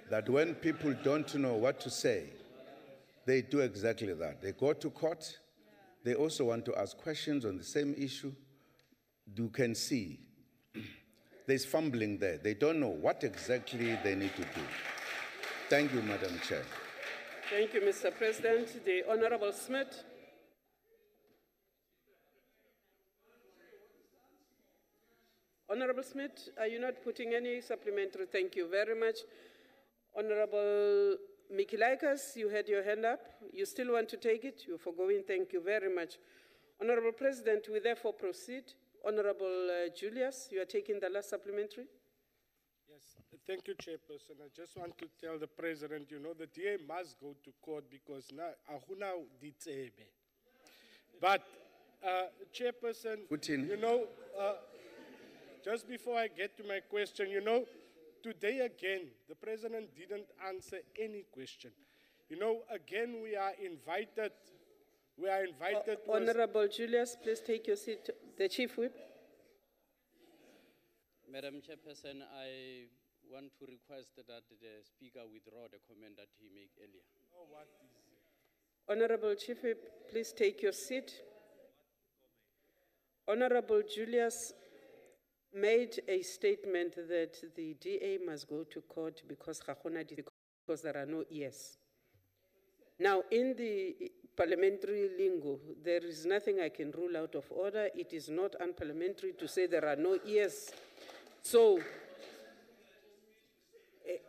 that when people don't know what to say, they do exactly that. They go to court. They also want to ask questions on the same issue. You can see there's fumbling there. They don't know what exactly they need to do. Thank you, Madam Chair. Thank you, Mr. President. The Honorable Smith. Honorable Smith, are you not putting any supplementary? Thank you very much. Honorable Mikilaikas, you had your hand up. You still want to take it? You're forgoing. Thank you very much. Honorable President, we therefore proceed. Honorable Julius, you are taking the last supplementary. Yes, thank you, Chairperson. I just want to tell the President, you know, the DA must go to court because now, but Chairperson, you know, just before I get to my question, you know, today again, the President didn't answer any question. You know, again, we are invited. Honorable Julius, please take your seat. The Chief Whip. Madam Chairperson, I want to request that the Speaker withdraw the comment that he made earlier. Oh, what is it? Honorable Chief Whip, please take your seat. Honorable Julius made a statement that the DA must go to court because there are no ears. Now, in the parliamentary lingo, there is nothing I can rule out of order. It is not unparliamentary to say there are no ears. So,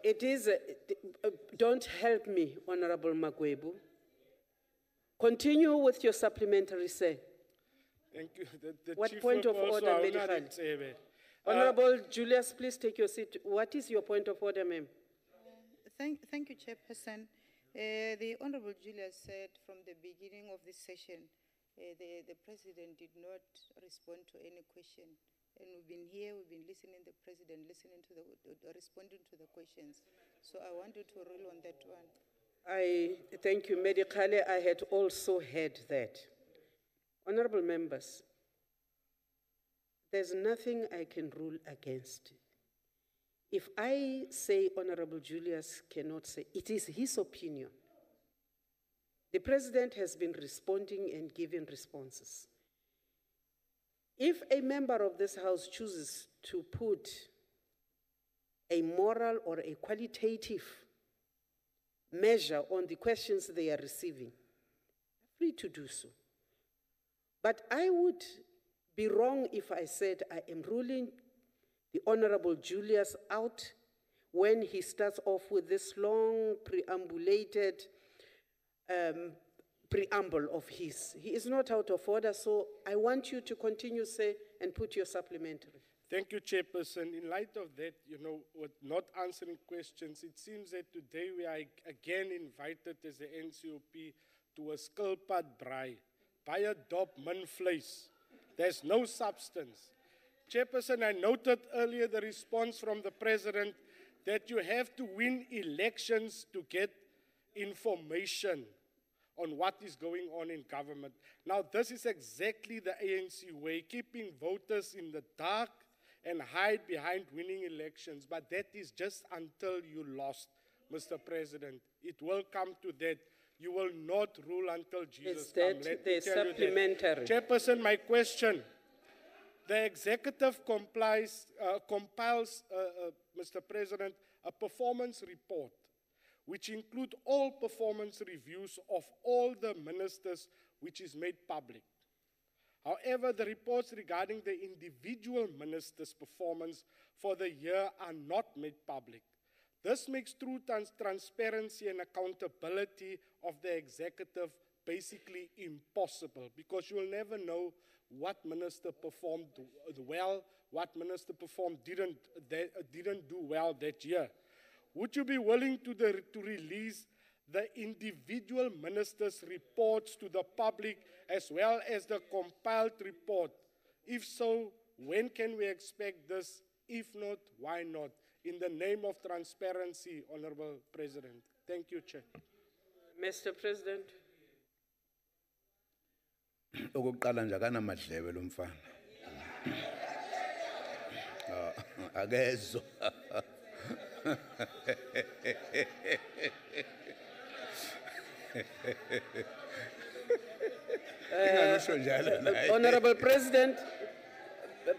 it is, don't help me, Honorable Magwebu. Continue with your supplementary, sir. Thank you. What point of order, Medifan? Honorable Julius, please take your seat. What is your point of order, ma'am? Thank you, Chairperson. The Honorable Julius said from the beginning of this session, the President did not respond to any question. And we've been here, we've been listening to the President, responding to the questions. So I wanted to rule on that one. I thank you, Medicale. I had also heard that. Honorable members, there's nothing I can rule against. If I say Honorable Julius cannot say, it is his opinion. The President has been responding and giving responses. If a member of this House chooses to put a moral or a qualitative measure on the questions they are receiving, free to do so. But I would be wrong if I said I am ruling the Honorable Julius out when he starts off with this long preambulated preamble of his. He is not out of order, so I want you to continue, say, and put your supplementary. Thank you, Chairperson. In light of that, with not answering questions, it seems that today we are again invited as the NCOP to a skilpad braai, baie dop min vleis. There's no substance. Chairperson, I noted earlier the response from the President that you have to win elections to get information on what is going on in government. Now, this is exactly the ANC way, keeping voters in the dark and hide behind winning elections. But that is just until you lost, Mr. President. It will come to that. You will not rule until Jesus comes. Let me tell you that. Supplementary. Chairperson, my question. The executive compiles, Mr. President, a performance report, which include all performance reviews of all the ministers, which is made public. However, the reports regarding the individual ministers' performance for the year are not made public. This makes true transparency and accountability of the executive basically impossible, because you will never know what minister performed well, what minister didn't do well that year. Would you be willing to release the individual ministers' reports to the public as well as the compiled report? If so, when can we expect this? If not, why not? In the name of transparency, Honorable President. Thank you, Chair. Mr. President. Okokuqala nje akanamadlebe lo mfana. Akezwa. Honorable President,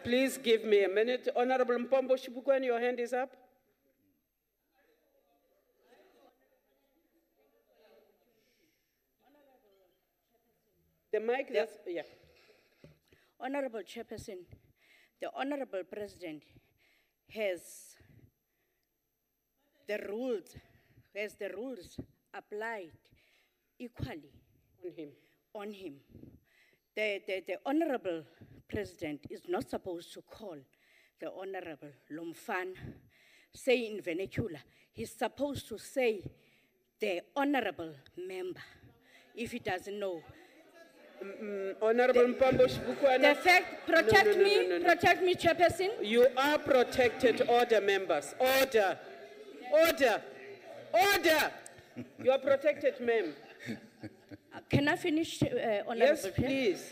please give me a minute. Honorable Mpombo Shibukweni, your hand is up. The mic, yeah. Honorable Chairperson, the Honorable President has the rules applied equally on him. The Honorable President is not supposed to call the Honorable Lomfan, say in vernacular. He's supposed to say the Honorable Member, if he doesn't know. Honorable Mpombo Shibukwana. The fact, protect me, Chairperson. You are protected, order, members. Order. Order. Order. You are protected, ma'am. Can I finish, Honorable? Yes, please.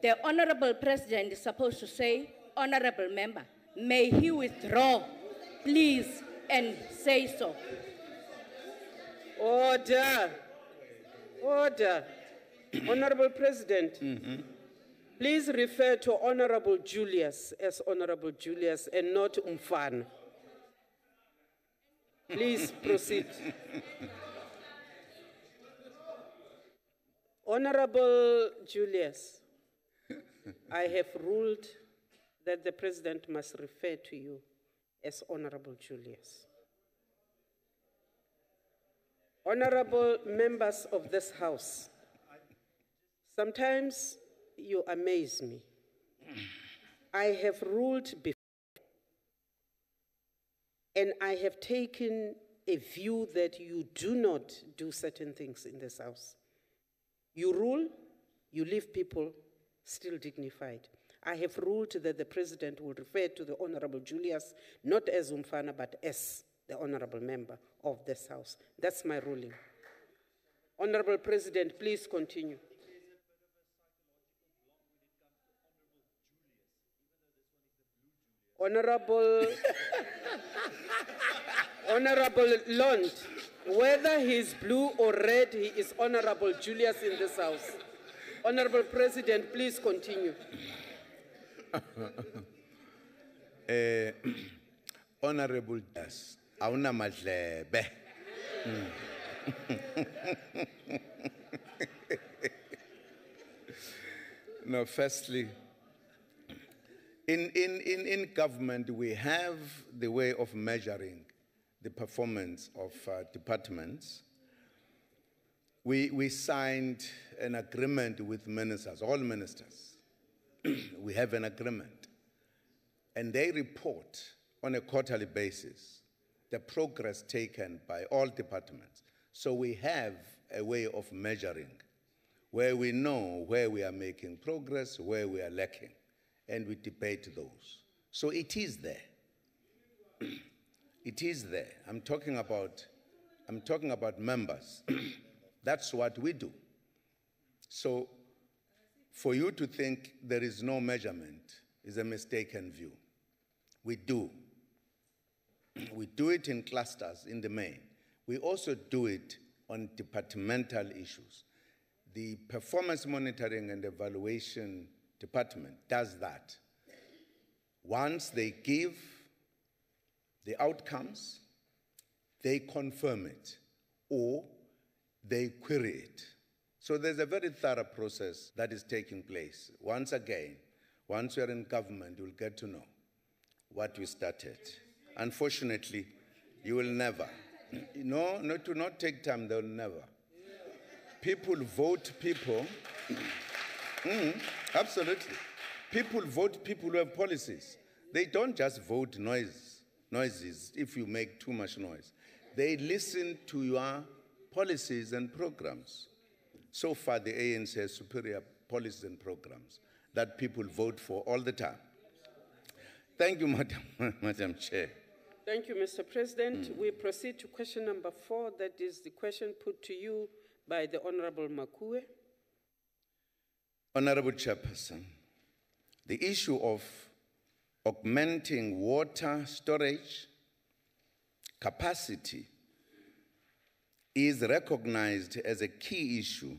The Honorable President is supposed to say, Honorable Member, may he withdraw, please, and say so. Order. Order. Honorable President, please refer to Honorable Julius as Honorable Julius and not Umfana. Please proceed. Honorable Julius, I have ruled that the President must refer to you as Honorable Julius. Honorable members of this House, sometimes you amaze me. I have ruled And I have taken a view that you do not do certain things in this House. You rule, you leave people still dignified. I have ruled that the President will refer to the Honorable Julius, not as Umfana, but as the Honorable Member of this House. That's my ruling. Honorable President, please continue. Honorable Lund, whether he's blue or red, he is Honorable Julius in this House. Honorable President, please continue. Honorable, yes, awuna madlebe. No, firstly, in government, we have the way of measuring the performance of departments. We signed an agreement with ministers, all ministers. We have an agreement. And they report on a quarterly basis the progress taken by all departments. So we have a way of measuring where we know where we are making progress, where we are lacking, and we debate those. So it is there. It is there. I'm talking about members. That's what we do. So for you to think there is no measurement is a mistaken view. We do. We do it in clusters in the main. We also do it on departmental issues. The Performance Monitoring and Evaluation Department does that. Once they give the outcomes, they confirm it or they query it. So there's a very thorough process that is taking place. Once again, once you're in government, you'll get to know what we started. Unfortunately, you will never. No, to not take time, they'll never. People vote people. Absolutely. People vote people who have policies. They don't just vote noises if you make too much noise. They listen to your policies and programs. So far, the ANC has superior policies and programs that people vote for all the time. Thank you, Madam Chair. Thank you, Mr. President. We proceed to question number 4. That is the question put to you by the Honorable Makue. Honorable Chairperson, the issue of augmenting water storage capacity is recognized as a key issue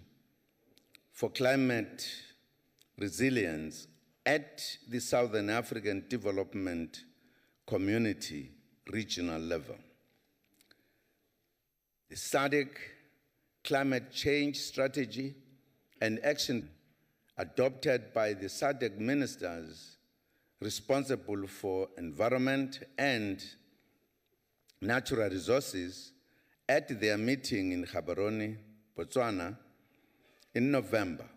for climate resilience at the Southern African Development Community regional level. The SADC climate change strategy and action adopted by the SADC ministers responsible for environment and natural resources at their meeting in Gaborone, Botswana, in November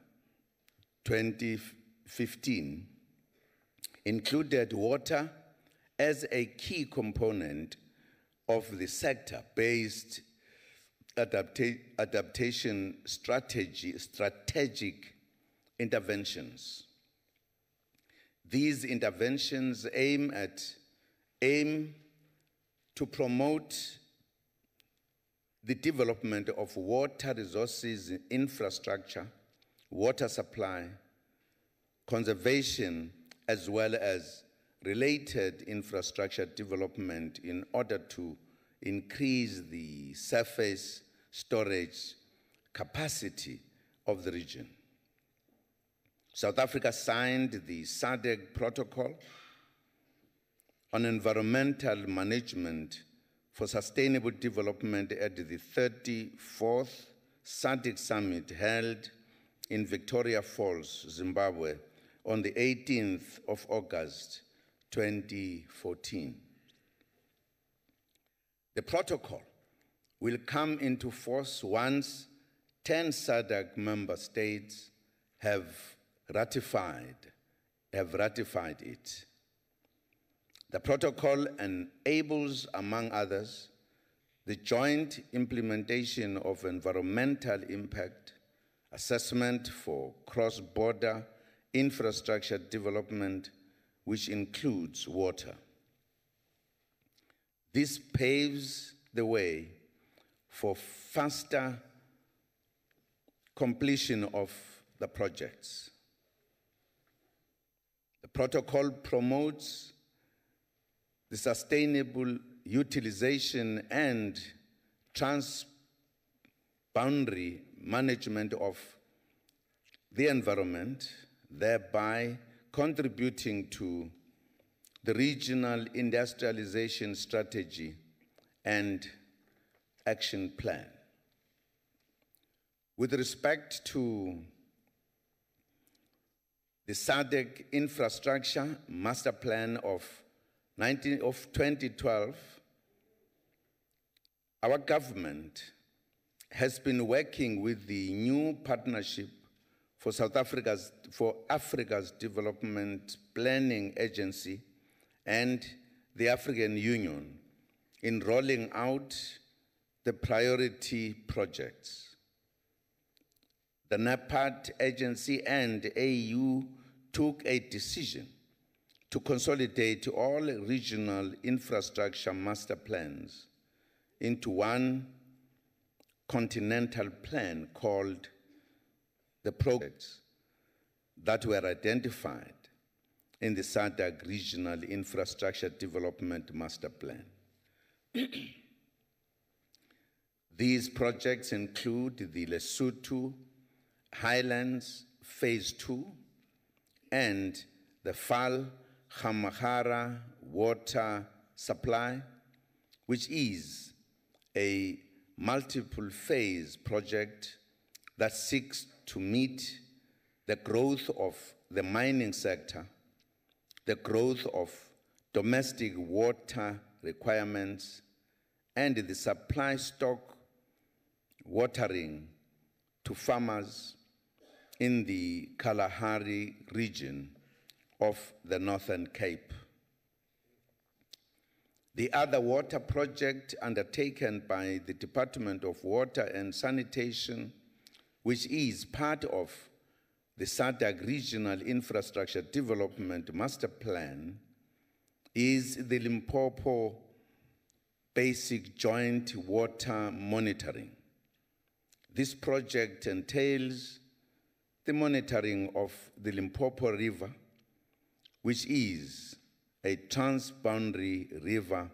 2015, included water as a key component of the sector-based adaptation strategic interventions. These interventions aim to promote the development of water resources infrastructure, water supply, conservation, as well as related infrastructure development in order to increase the surface storage capacity of the region. South Africa signed the SADC Protocol on Environmental Management for Sustainable Development at the 34th SADC Summit held in Victoria Falls, Zimbabwe, on the 18th of August, 2014. The protocol will come into force once 10 SADC member states have ratified it. The protocol enables, among others, the joint implementation of environmental impact assessment for cross-border infrastructure development, which includes water. This paves the way for faster completion of the projects. The protocol promotes the sustainable utilization and transboundary management of the environment, thereby contributing to the regional industrialization strategy and action plan. With respect to the SADC infrastructure master plan of 2012, our government has been working with the new partnership for Africa's Development Planning Agency and the African Union in rolling out the priority projects. The NAPAD agency and AU took a decision to consolidate all regional infrastructure master plans into one continental plan called the projects that were identified in the SADC Regional Infrastructure Development Master Plan. These projects include the Lesotho Highlands Phase 2 and the Fal Gamagara water supply, which is a multiple phase project that seeks to meet the growth of the mining sector, the growth of domestic water requirements, and the supply stock watering to farmers in the Kalahari region of the Northern Cape. The other water project undertaken by the Department of Water and Sanitation, which is part of the SADC Regional Infrastructure Development Master Plan, is the Limpopo Basic Joint Water Monitoring. This project entails the monitoring of the Limpopo River, which is a transboundary river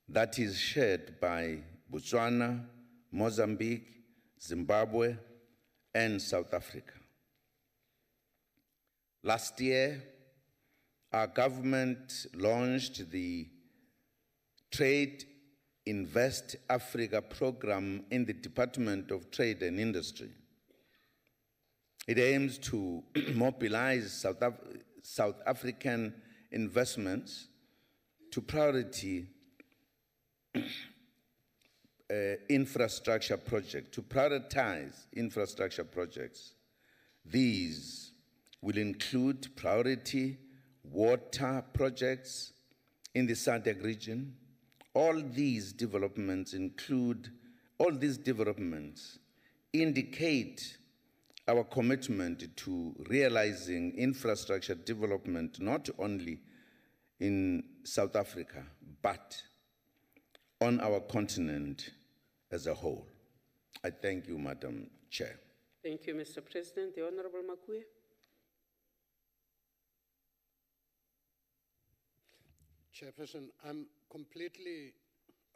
that is shared by Botswana, Mozambique, Zimbabwe, and South Africa. Last year, our government launched the Trade Invest Africa program in the Department of Trade and Industry. It aims to mobilize South African investments to prioritize infrastructure projects. These will include priority water projects in the SADC region. All these developments indicate our commitment to realizing infrastructure development not only in South Africa, but on our continent as a whole. I thank you, Madam Chair. Thank you, Mr. President. The Honorable Makuye. Chairperson, I'm completely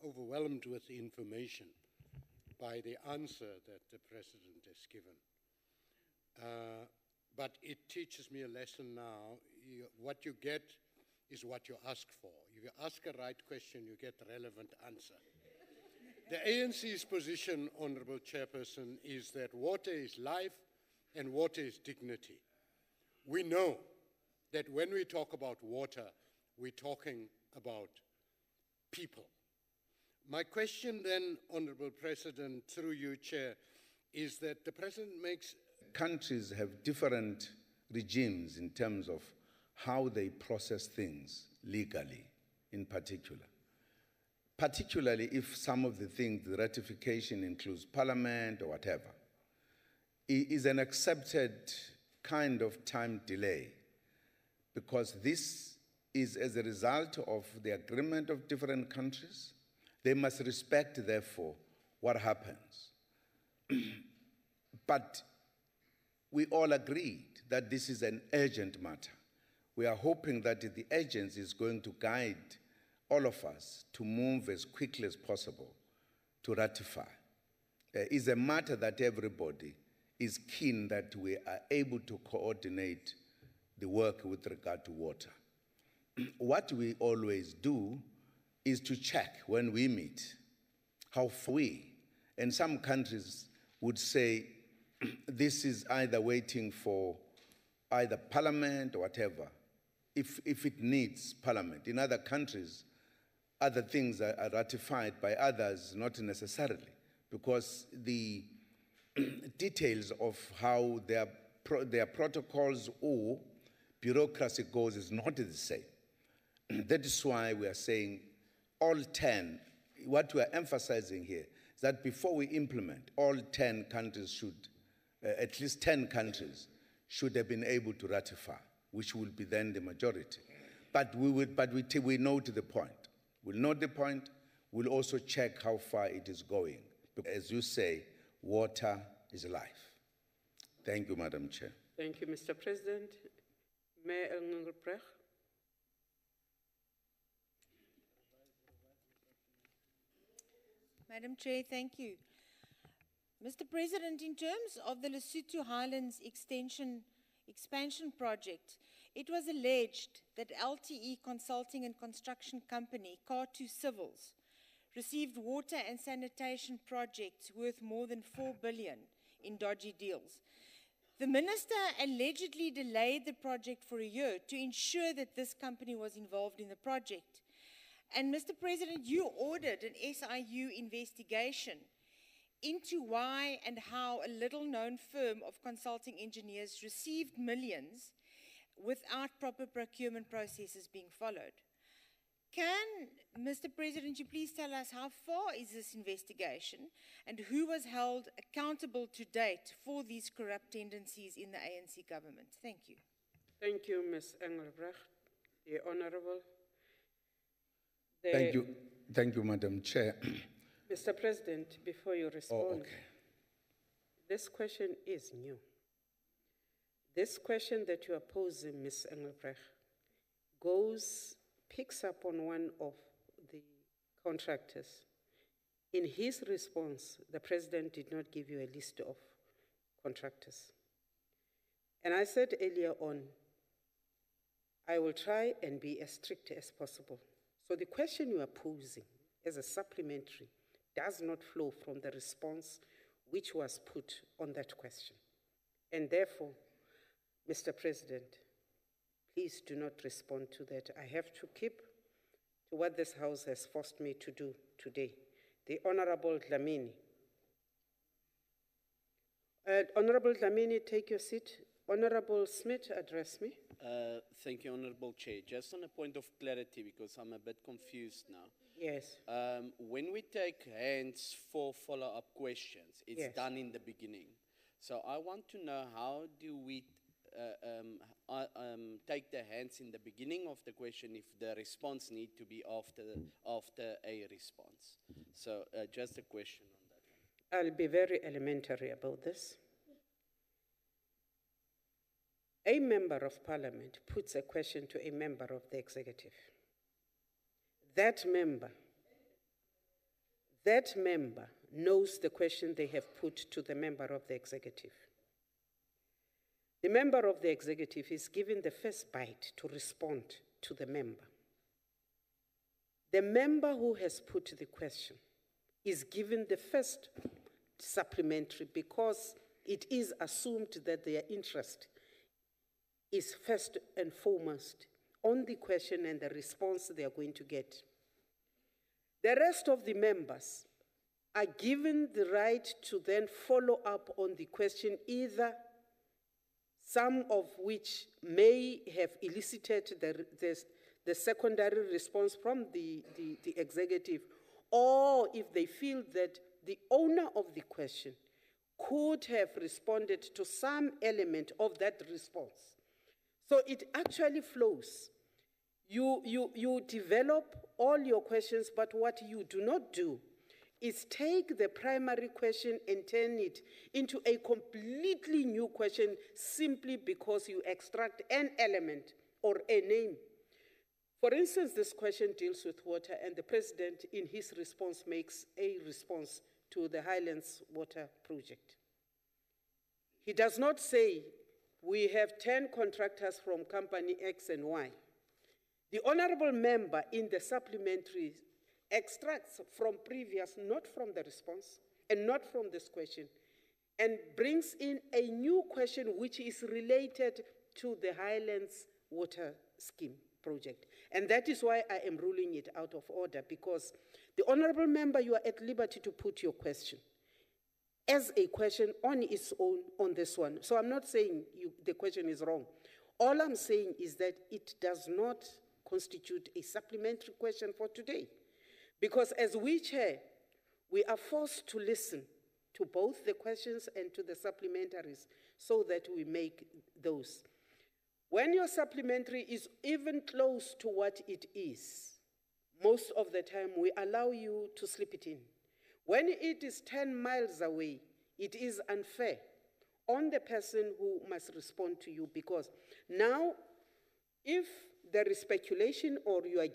overwhelmed with the information by the answer that the President has given. But it teaches me a lesson now. What you get is what you ask for. If you ask a right question, you get a relevant answer. The ANC's position, Honorable Chairperson, is that water is life and water is dignity. We know that when we talk about water, we're talking about people. My question then, Honorable President, through you, Chair, is that the President makes... Countries have different regimes in terms of how they process things legally. in particular. Particularly if some of the things, the ratification includes parliament or whatever, is an accepted kind of time delay, because this is as a result of the agreement of different countries. They must respect, therefore, what happens. But we all agreed that this is an urgent matter. We are hoping that the urgency is going to guide all of us to move as quickly as possible to ratify. It's a matter that everybody is keen that we are able to coordinate the work with regard to water. What we always do is to check when we meet how far we, and some countries would say this is either waiting for either parliament or whatever, if it needs parliament. In other countries, other things are ratified by others, not necessarily, because the details of how their protocols or bureaucracy goes is not the same. That is why we are saying all 10, what we are emphasizing here is that before we implement, all 10 countries should, at least 10 countries, should have been able to ratify, which will be then the majority. But we note the point. We'll note the point. We'll also check how far it is going. As you say, water is life. Thank you, Madam Chair. Thank you, Mr. President. Mayor Engelbrecht. Madam Chair, thank you. Mr. President, in terms of the Lesotho Highlands expansion project, it was alleged that LTE Consulting and Construction Company, Car2 Civils, received water and sanitation projects worth more than 4 billion in dodgy deals. The minister allegedly delayed the project for a year to ensure that this company was involved in the project. And Mr. President, you ordered an SIU investigation into why and how a little-known firm of consulting engineers received millions without proper procurement processes being followed. Can, Mr. President, you please tell us how far is this investigation and who was held accountable to date for these corrupt tendencies in the ANC government? Thank you. Thank you, Ms. Engelbrecht. The Honorable. Thank you, Madam Chair. Mr. President, before you respond, okay. This question is new. This question that you are posing, Ms. Engelbrecht, picks up on one of the contractors. In his response, the President did not give you a list of contractors. And I said earlier on, I will try and be as strict as possible. So the question you are posing as a supplementary does not flow from the response which was put on that question. And therefore, Mr. President, please do not respond to that. I have to keep to what this House has forced me to do today. The Honorable Dlamini. Honorable Dlamini, take your seat. Honorable Smith, address me. Thank you, Honorable Chair. Just on a point of clarity, because I'm a bit confused now. Yes. When we take hands for follow-up questions, it's Yes. done in the beginning. So I want to know, how do we take the hands in the beginning of the question if the response need to be after a response? So just a question on that. I'll be very elementary about this. A member of parliament puts a question to a member of the executive. That member knows the question they have put to the member of the executive. The member of the executive is given the first bite to respond to the member. The member who has put the question is given the first supplementary because it is assumed that their interest is first and foremost on the question and the response they are going to get. The rest of the members are given the right to then follow up on the question, either some of which may have elicited the secondary response from the executive, or if they feel that the owner of the question could have responded to some element of that response. So it actually flows. You develop all your questions, but what you do not do is take the primary question and turn it into a completely new question simply because you extract an element or a name. For instance, this question deals with water, and the president, in his response, makes a response to the Highlands Water Project. He does not say, we have 10 contractors from company X and Y. The honorable member in the supplementary extracts from previous, not from the response, and not from this question, and brings in a new question which is related to the Highlands Water Scheme project. And that is why I am ruling it out of order, because the honorable member, you are at liberty to put your question as a question on its own on this one. So I'm not saying the question is wrong. All I'm saying is that it does not constitute a supplementary question for today. Because as we chair, we are forced to listen to both the questions and to the supplementaries so that we make those. When your supplementary is even close to what it is, most of the time we allow you to slip it in. When it is 10 miles away, it is unfair on the person who must respond to you, because now if there is speculation or you are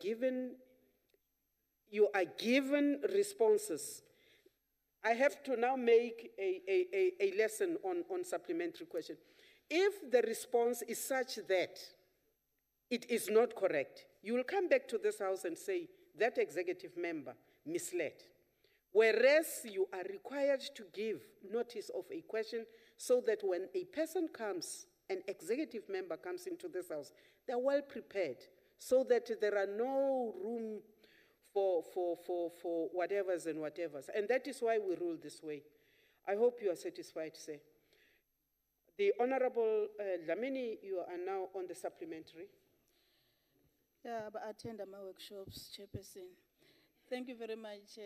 given responses, I have to now make a lesson on supplementary question. If the response is such that it is not correct, you will come back to this house and say that executive member misled. Whereas you are required to give notice of a question so that when a person comes, an executive member comes into this house, they're well prepared so that there are no room for whatevers and whatevers. And that is why we rule this way. I hope you are satisfied, sir. The Honorable Lamini, you are now on the supplementary. Yeah, but I attend my workshops, Chairperson. Thank you very much,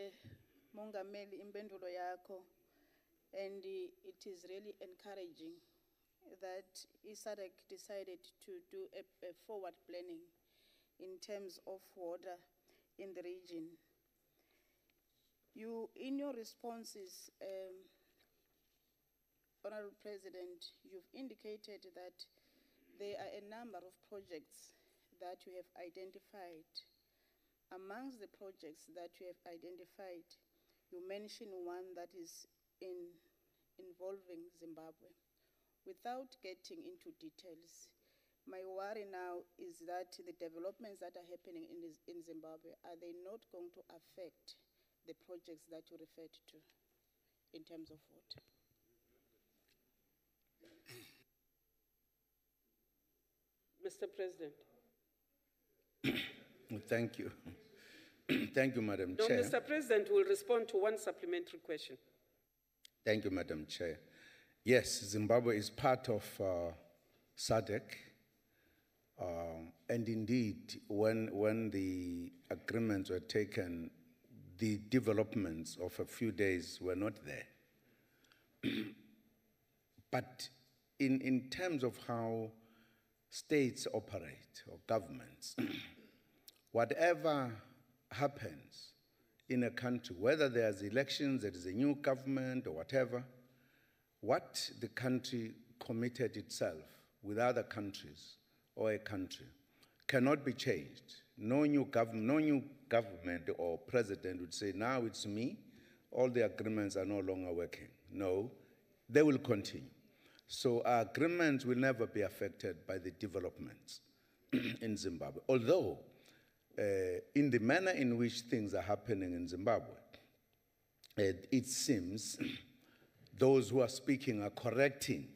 Mongameli impendulo yakho. And it is really encouraging that SADC decided to do a forward planning in terms of water in the region. You, in your responses, Honorable President, you've indicated that there are a number of projects that you have identified. Amongst the projects that you have identified, you mention one that is involving Zimbabwe. Without getting into details, my worry now is that the developments that are happening in Zimbabwe, are they not going to affect the projects that you referred to in terms of water? Mr. President. Thank you. Thank you, Madam No, Chair. Mr. President will respond to one supplementary question. Thank you, Madam Chair. Yes, Zimbabwe is part of SADC. And indeed, when the agreements were taken, the developments of a few days were not there. But in terms of how states operate, or governments, whatever happens in a country, whether there's elections, there is a new government, or whatever, what the country committed itself with other countries or a country cannot be changed. No new government or president would say, now it's me, all the agreements are no longer working. No, they will continue. So our agreements will never be affected by the developments in Zimbabwe. Although, in the manner in which things are happening in Zimbabwe, it seems those who are speaking are correcting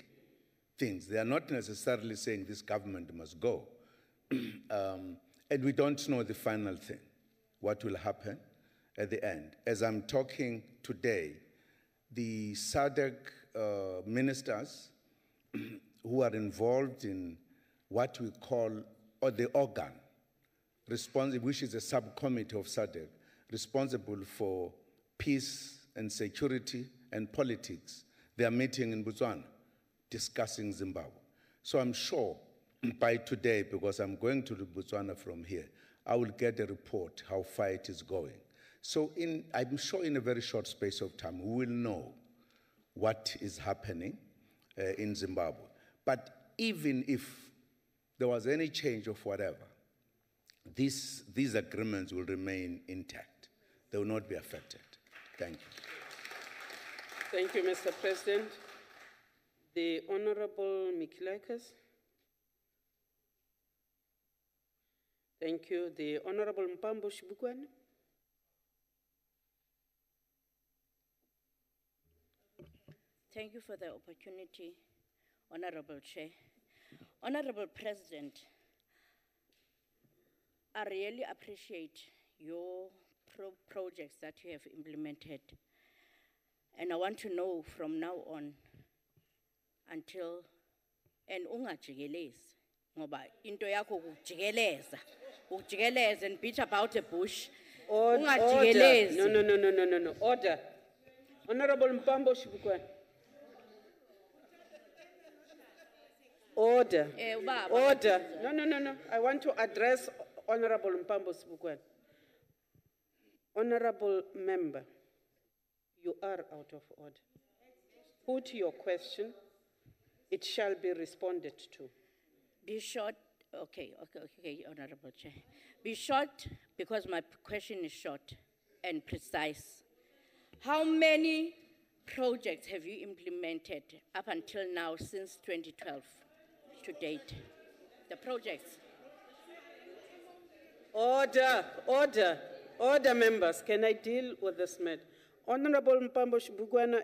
things. They are not necessarily saying this government must go. And we don't know the final thing, what will happen at the end. As I'm talking today, the SADC ministers who are involved in what we call, or the organ which is a subcommittee of SADC, responsible for peace and security and politics. They are meeting in Botswana, discussing Zimbabwe. So I'm sure by today, because I'm going to Botswana from here, I will get a report how far it is going. So I'm sure in a very short space of time, we will know what is happening in Zimbabwe. But even if there was any change of whatever, these agreements will remain intact. They will not be affected. Thank you. Thank you, Mr. President. The Honorable Mikilakis. Thank you. The Honorable Mpambo Shibukwane. Thank you for the opportunity, Honorable Chair. Honorable President, I really appreciate your projects that you have implemented. And I want to know from now on until, and ungajigelezi, ngoba into yakho ukujigeleza and beat about the bush. Order. No. Order. Honorable Mpambo Shibukwane. Order. Order. No. I want to address Honorable Mpambo Shibukwane. Honorable Member, you are out of order. Put your question. It shall be responded to. Be short. Okay, Honorable Chair. Be short because my question is short and precise. How many projects have you implemented up until now since 2012 to date? The projects. Order, members. Can I deal with this matter? Honorable Mpambo Shibukwane,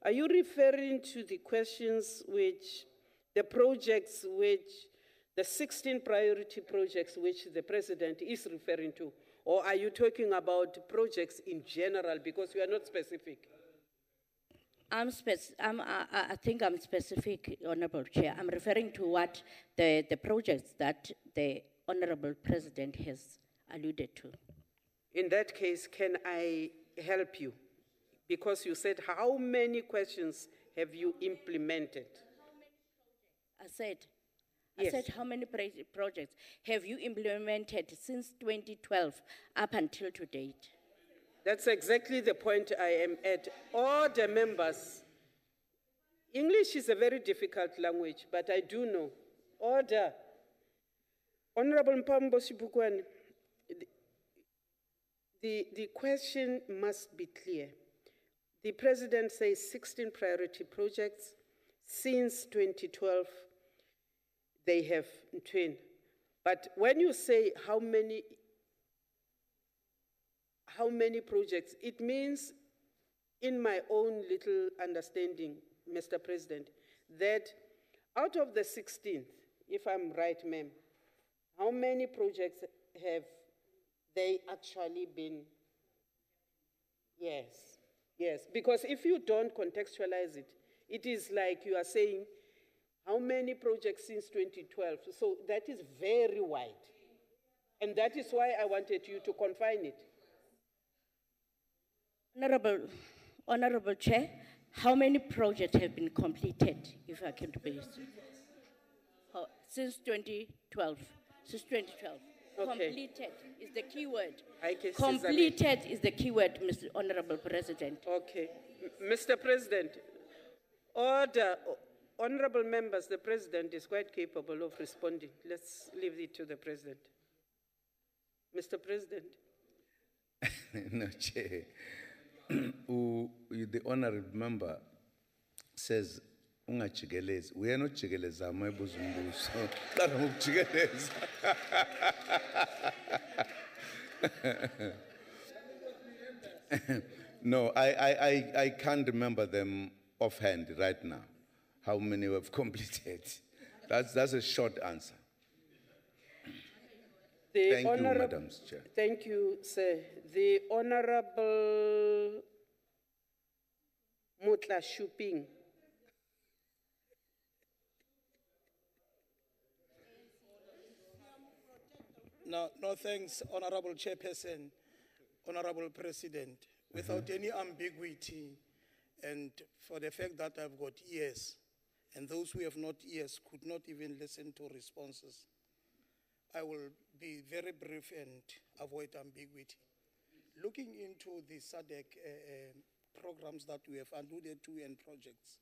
are you referring to the questions the 16 priority projects which the President is referring to? Or are you talking about projects in general because you are not specific? I think I'm specific, Honorable Chair. I'm referring to what the projects that the Honorable President has alluded to. In that case, can I help you? Because you said, how many questions have you implemented? I said, how many projects have you implemented since 2012 up until to date? That's exactly the point I am at. Order, members. English is a very difficult language, but I do know. Order. Honorable Mpambo Shibukwane, the question must be clear. The President says 16 priority projects. Since 2012, they have 20. But when you say how many projects, it means, in my own little understanding, Mr. President, that out of the 16, if I'm right, ma'am, how many projects have they actually been? Yes, because if you don't contextualize it, it is like you are saying, how many projects since 2012? So that is very wide. And that is why I wanted you to confine it. Honorable Chair, how many projects have been completed, if I can please? Since 2012. Since 2012. Okay. Completed is the key word. Completed is the key word, Mr. Honorable President. Okay. Mr. President, order. Honorable members, the President is quite capable of responding. Let's leave it to the President. Mr. President. No, Chair. The honorable member says, ungajigelezi. We are not jigeleza, my buzumbu. So, jigeleza. No, I can't remember them offhand right now. How many we have completed? That's a short answer. Thank you, Madam Chair. Thank you, sir. The Honorable Mutla Shuping. No, thanks, Honorable Chairperson, Honorable President. Without any ambiguity, and for the fact that I've got ears, and those who have not ears could not even listen to responses, I will be very brief and avoid ambiguity. Looking into the SADC programs that we have alluded to and projects,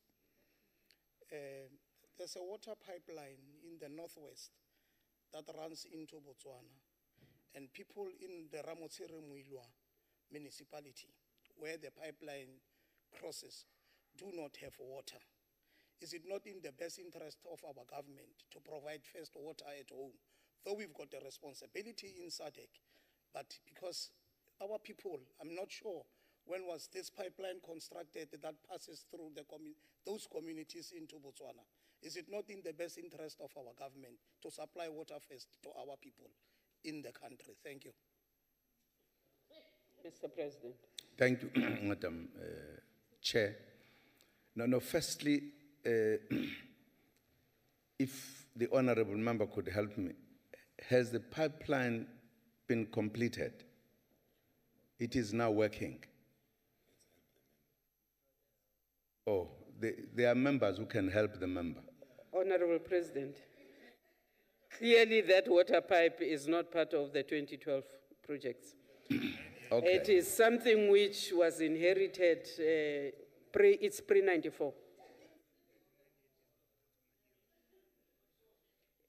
there's a water pipeline in the northwest that runs into Botswana, and people in the Ramotsiri-Muilwa municipality, where the pipeline crosses, do not have water. Is it not in the best interest of our government to provide first water at home? Though we've got a responsibility in SADC, but because our people, I'm not sure when was this pipeline constructed that passes through those communities into Botswana. Is it not in the best interest of our government to supply water first to our people in the country? Thank you. Mr. President. Thank you, Madam Chair. No, firstly, if the honorable member could help me, has the pipeline been completed? It is now working. Oh, there are members who can help the member. Honorable President, clearly that water pipe is not part of the 2012 projects. Okay. It is something which was inherited, it's pre-94.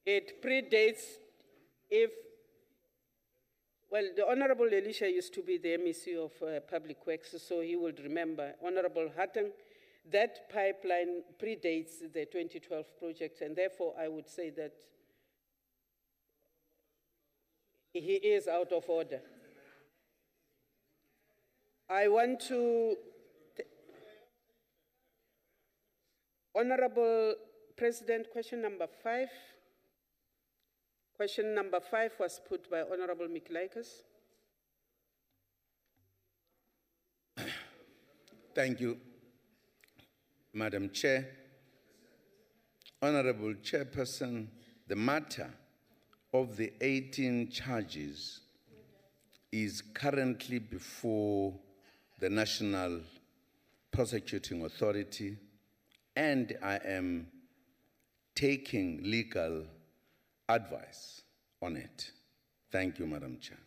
It predates, the Honorable Elisha used to be the MEC of Public Works, so he would remember. Honorable Hatton, that pipeline predates the 2012 project, and therefore I would say that he is out of order. I want to, Honorable President, question number 5. Question number 5 was put by Honorable Mikulaikas. Thank you, Madam Chair. Honorable Chairperson, the matter of the 18 charges is currently before the National Prosecuting Authority, and I am taking legal advice on it. Thank you, Madam Chair.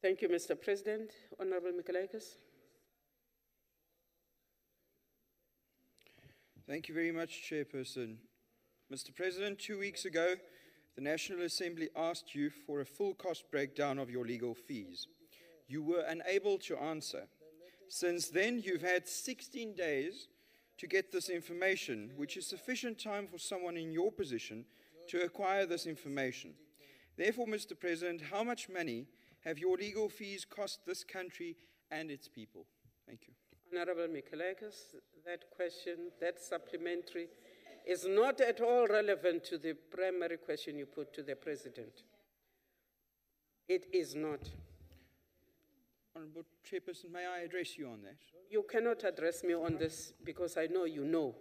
Thank you, Mr. President. Honorable Mikulaikas. Thank you very much, Chairperson. Mr. President, 2 weeks ago, the National Assembly asked you for a full cost breakdown of your legal fees. You were unable to answer. Since then, you've had 16 days to get this information, which is sufficient time for someone in your position to acquire this information. Therefore, Mr. President, how much money have your legal fees cost this country and its people? Thank you. Honorable Mikulaikas, that question, that supplementary, is not at all relevant to the primary question you put to the President. It is not. Honorable Chairperson, may I address you on that? You cannot address me on this because I know you know.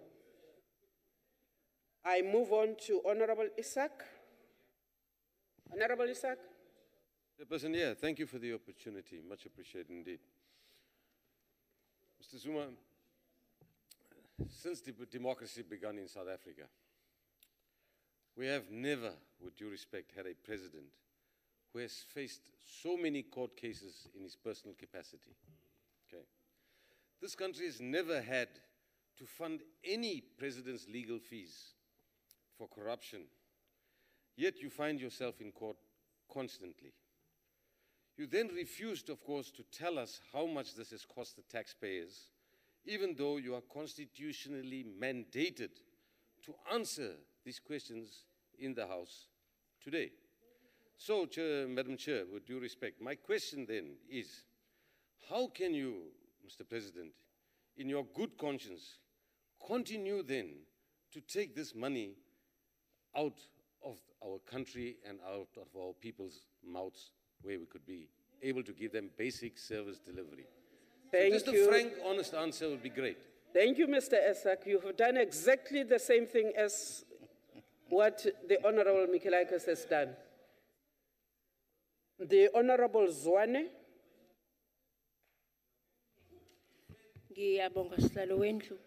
I move on to Honorable Isaac. Honorable Isaac. Chairperson, yeah, thank you for the opportunity. Much appreciated indeed. Mr. Zuma, since democracy began in South Africa, we have never, with due respect, had a president who has faced so many court cases in his personal capacity. Okay. This country has never had to fund any president's legal fees for corruption, yet you find yourself in court constantly. You then refused, of course, to tell us how much this has cost the taxpayers, even though you are constitutionally mandated to answer these questions in the House today. So, Madam Chair, with due respect, my question then is, how can you, Mr. President, in your good conscience, continue then to take this money out of our country and out of our people's mouths, where we could be able to give them basic service delivery? Just a frank, honest answer would be great. Thank you, Mr. Isaac. You have done exactly the same thing as what the Honorable Mikulaikas has done. The Honorable Zwane. Ngiyabonga sihlalo wendlu.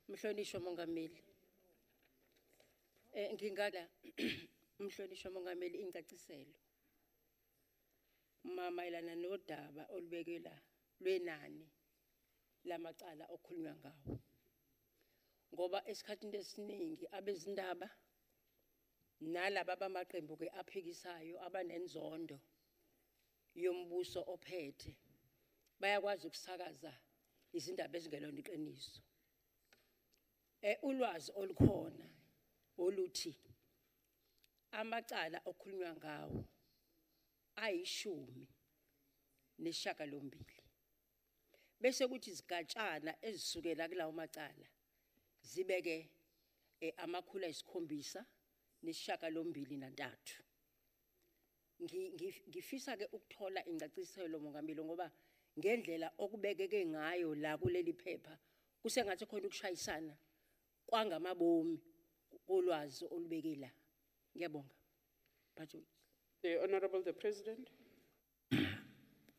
Mhlonishwa mongameli. Ngingala mhlonishwa mongameli incaciselo. Mayelana nodaba olubekela lwenani lamacala okhulunywa ngawo. Ngoba esikhathini esiningi abezindaba nalaba bamaqembu ke aphikisayo abanenzondo yombuso ophethe bayakwazi ukusakaza izindaba ezingelona iqiniso. Ulwazi olukhona oluthi amacala okhulunywa ngawo ayishumi bese kuthi izigatshana ezisukela kulawo macala zibeke amakhulu ayisikhombisa nesishiyagalombili-nantathu. Ngifisa ke ukuthola incaciselo mongameli ngoba ngendlela okubekeke ngayo la kuleli phepha kusengathi khona ukushayisana kwangamabomi kolwazi olubeke la. Ngiyabonga. The Honorable the President.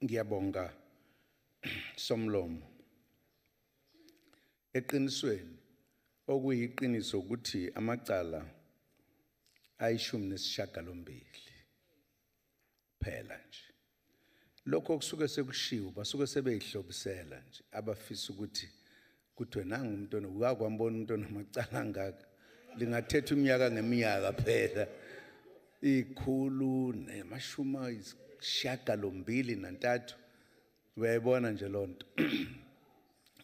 Ngiyabonga Somlomo. Eqinisweni okuyiqiniso ukuthi amacala ayishumi nesishiyagalombili phela nje. Lokho kusuke sekushiwo basuke sebeyihlobisela nje abafisa ukuthi kuthiwe nangu umntwana uyakwambona umntwana amacala angaka lingathetha iminyaka ngeminyaka phela. Ikhulu nemashuma isishiyagalombili nantathu uyayibona nje lonto.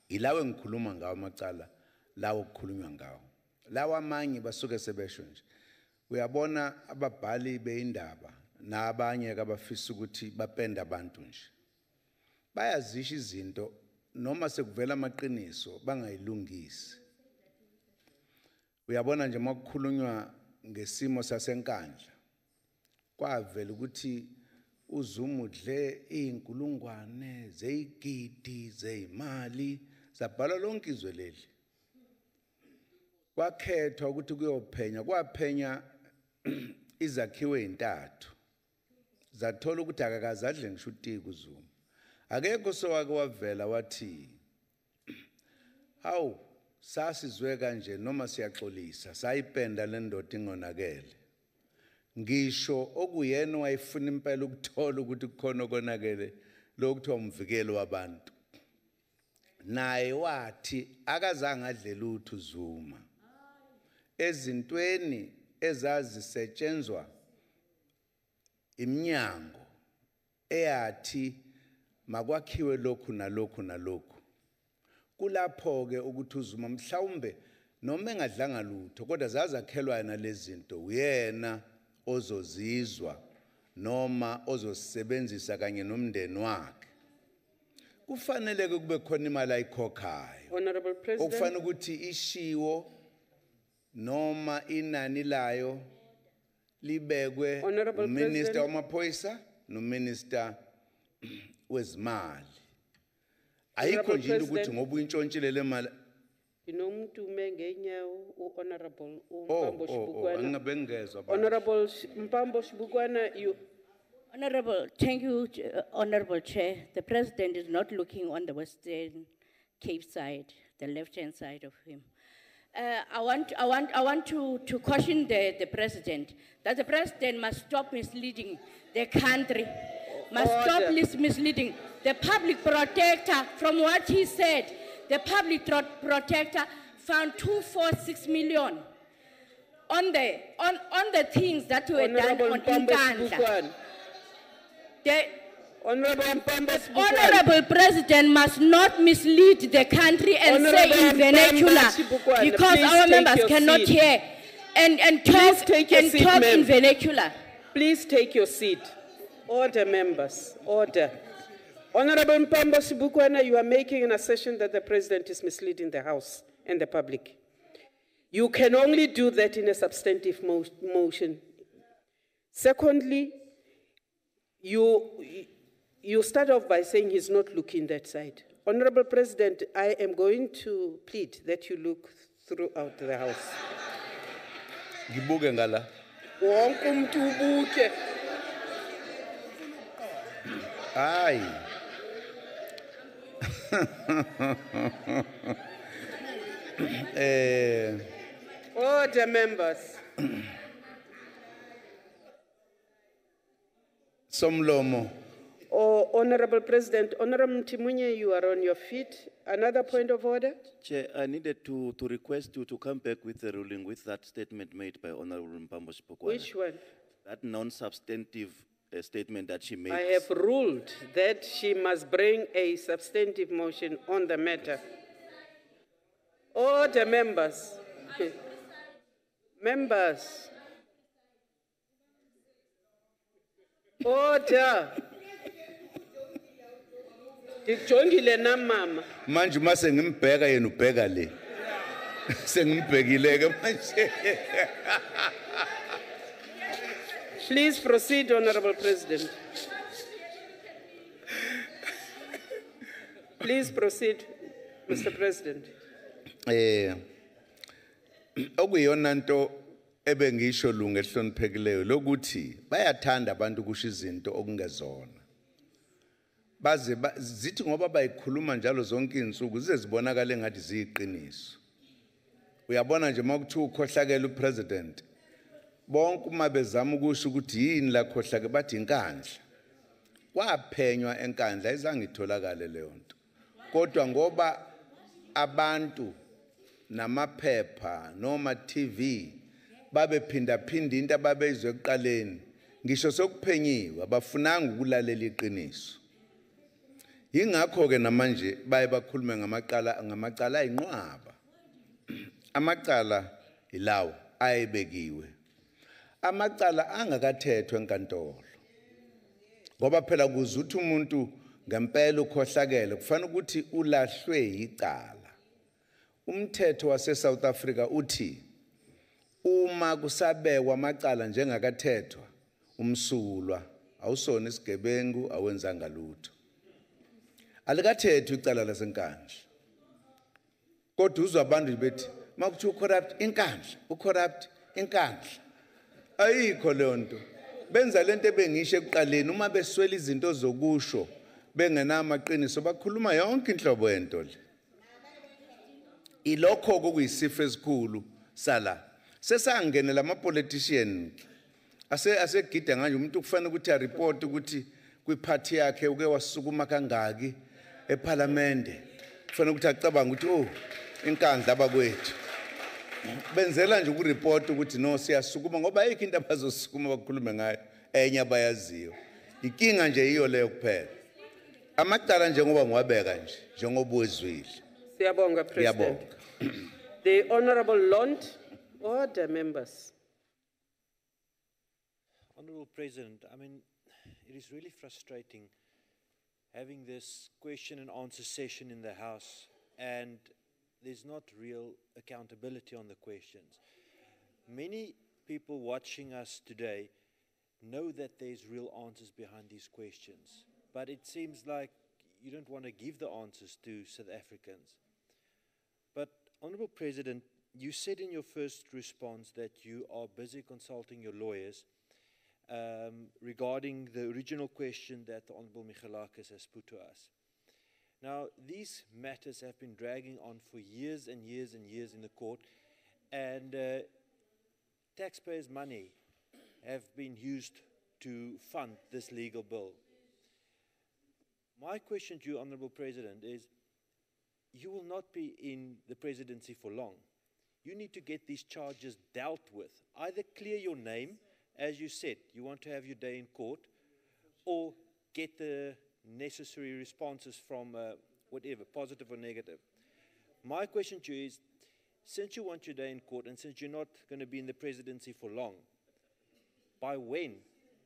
Ilawe ngikhuluma ngawo amacala lawo kukhulunywa ngawo. Lawa amanye basuke sebesho nje. Uyabona ababhali beindaba nabanye abafisa ukuthi bapenda abantu nje. Bayazisha izinto noma sekuvela amaqiniso bangayilungisi. Uyabona nje makukhulunywa ngesimo sasenkandla. Kwavela ukuthi uZuma udle inkulungwane zeyigidi zeyimali zabhala lonke izwe leli. Kwakhethwa ukuthi kuyophenya kwaphenya izakhiwo ezintathu. Zathola ukuthi akakazadle ngisho uTiku uZuma. Akekho sowake wavela wathi hawu sasizwe kanje noma siyaxolisa sayipenda le ndoda ingonakele. Ngisho okuyena wayefuna impela ukuthola ukuthi kukhona okonakele lokuthiwa umvikelo wabantu. Naye wathi akazange adle lutho uZuma. Ezintweni ezazisetshenzwa iminyango eyathi makwakhiwe lokhu nalokhu nalokhu. Kulapho ke ukuthi uZuma mhlawumbe noma engadlanga lutho kodwa zazakhelwa yena lezi zinto uyena ozozizwa noma ozosebenzisa kanye nomndeni wakhe. Kufanele kube khona imali ayikhokhayo. Honorable President. Okufanele ukuthi ishiwo noma inani layo libekwe uMinister wamaphoyisa noMinister wezimali. Ayikho nje ukuthi ngoba uyintshontshile le mali. Inomuntu mengenyawo uHonorable Mpambo Shibukwana. Angabengezwa. Honorable Mpambo Shibukwana, you. Honorable, thank you, Honorable Chair. The President is not looking on the Western Cape side, the left-hand side of him. I want to caution the President that the President must stop misleading the country, must stop misleading the public protector. From what he said, the public protector found 246 million on the things that were done on Inkandla. The Honorable President must not mislead the country and say in vernacular because our members cannot hear and talk in vernacular. Please take your seat. Order, members. Order. Honorable Mpambo Shibukwana, you are making an assertion that the President is misleading the House and the public. You can only do that in a substantive motion. Secondly, you start off by saying he's not looking that side. Honorable President, I am going to plead that you look throughout the House. Ngibuke ngala. Wonke umuntu ubuke. Aye. Order, members. Somlomo. Oh, Honorable President, Honorable Mtimunye, you are on your feet. Another point of order? Chair, I needed to request you to come back with the ruling with that statement made by Honorable Mpambo Sipokwana. Which one? That non-substantive statement that she made. I have ruled that she must bring a substantive motion on the matter. Order, members. Members. Order. Ngijongile na mama. Manje mase ngimbheka yena ubheka le. Sengimbhekile ke manje. Please proceed, Honorable President. Please proceed, Mr. President. Okuyona nto ebengisho lunga ehloniphekileyo lokuthi bayathanda abantu kusho izinto okungezona. Baze zithi ngoba bayikhuluma njalo zonke insuku zize zibonakale ngathi ziyiqiniso. Uyabona nje makuthiwa ukhohlakela upresident. Bonke uma bezama ukusho ukuthi yini la khohlake bathi inkandla. Kwaphenywa enkandla izange itholakale leyo nto. Kodwa ngoba abantu namaphepha noma TV babephinda phinda into ababeyizwe ekuqaleni ngisho sokuphenyiwe abafunanga ukulalela iqiniso. Yingakho ke namanje baye bakhulume ngamacala ayinqwaba. Amacala ilawo ayebekiwe. Amacala angakathethwe enkantolo. Ngoba phela kuzuthi umuntu ngempela ukhohlakele kufanele ukuthi ulahlwe icala. Umthetho wase South Africa uthi uma kusabekwa amacala njengakathethwa umsulwa awusona isigebengu awenzanga lutho. Alikathethwe icala lasenkandla. Kodwa uzwa abantu bethi makuthi ucorrupt inkandla, ucorrupt inkandla. Ayikho leyo nto. Benza lento ebengisho ekuqaleni uma beswela izinto zokusho bengenamaqiniso bakhuluma yonke inhlobo yento le. Ilokho kokuyisifo esikhulu sala. Sesangenela ama politician asegida kanje umuntu kufanele ukuthi a report ukuthi kwiparty yakhe uke wasukuma kangaki eParliament. Kufanele ukuthi acabanga ukuthi oh inkandla abakwethu. Benzela nje ukureport ukuthi no siyasukuma ngoba ayikho into abazosukuma bakhulume ngayo enye abayaziyo. Inkinga nje iyo leyo kuphela. Amacala njengoba ngiwabeka nje njengoba wezwile. Siyabonga, President. The Honorable Lond. Order, members. Honorable President, I mean, it is really frustrating having this question and answer session in the House and there's not real accountability on the questions. Many people watching us today know that there's real answers behind these questions, but it seems like you don't want to give the answers to South Africans. But, Honorable President, you said in your first response that you are busy consulting your lawyers regarding the original question that the Honorable Michalakis has put to us. Now, these matters have been dragging on for years and years and years in the court, and taxpayers' money have been used to fund this legal bill. My question to you, Honorable President, is you will not be in the presidency for long. You need to get these charges dealt with. Either clear your name, as you said, you want to have your day in court, or get the necessary responses from whatever, positive or negative. My question to you is, since you want your day in court and since you're not going to be in the presidency for long, by when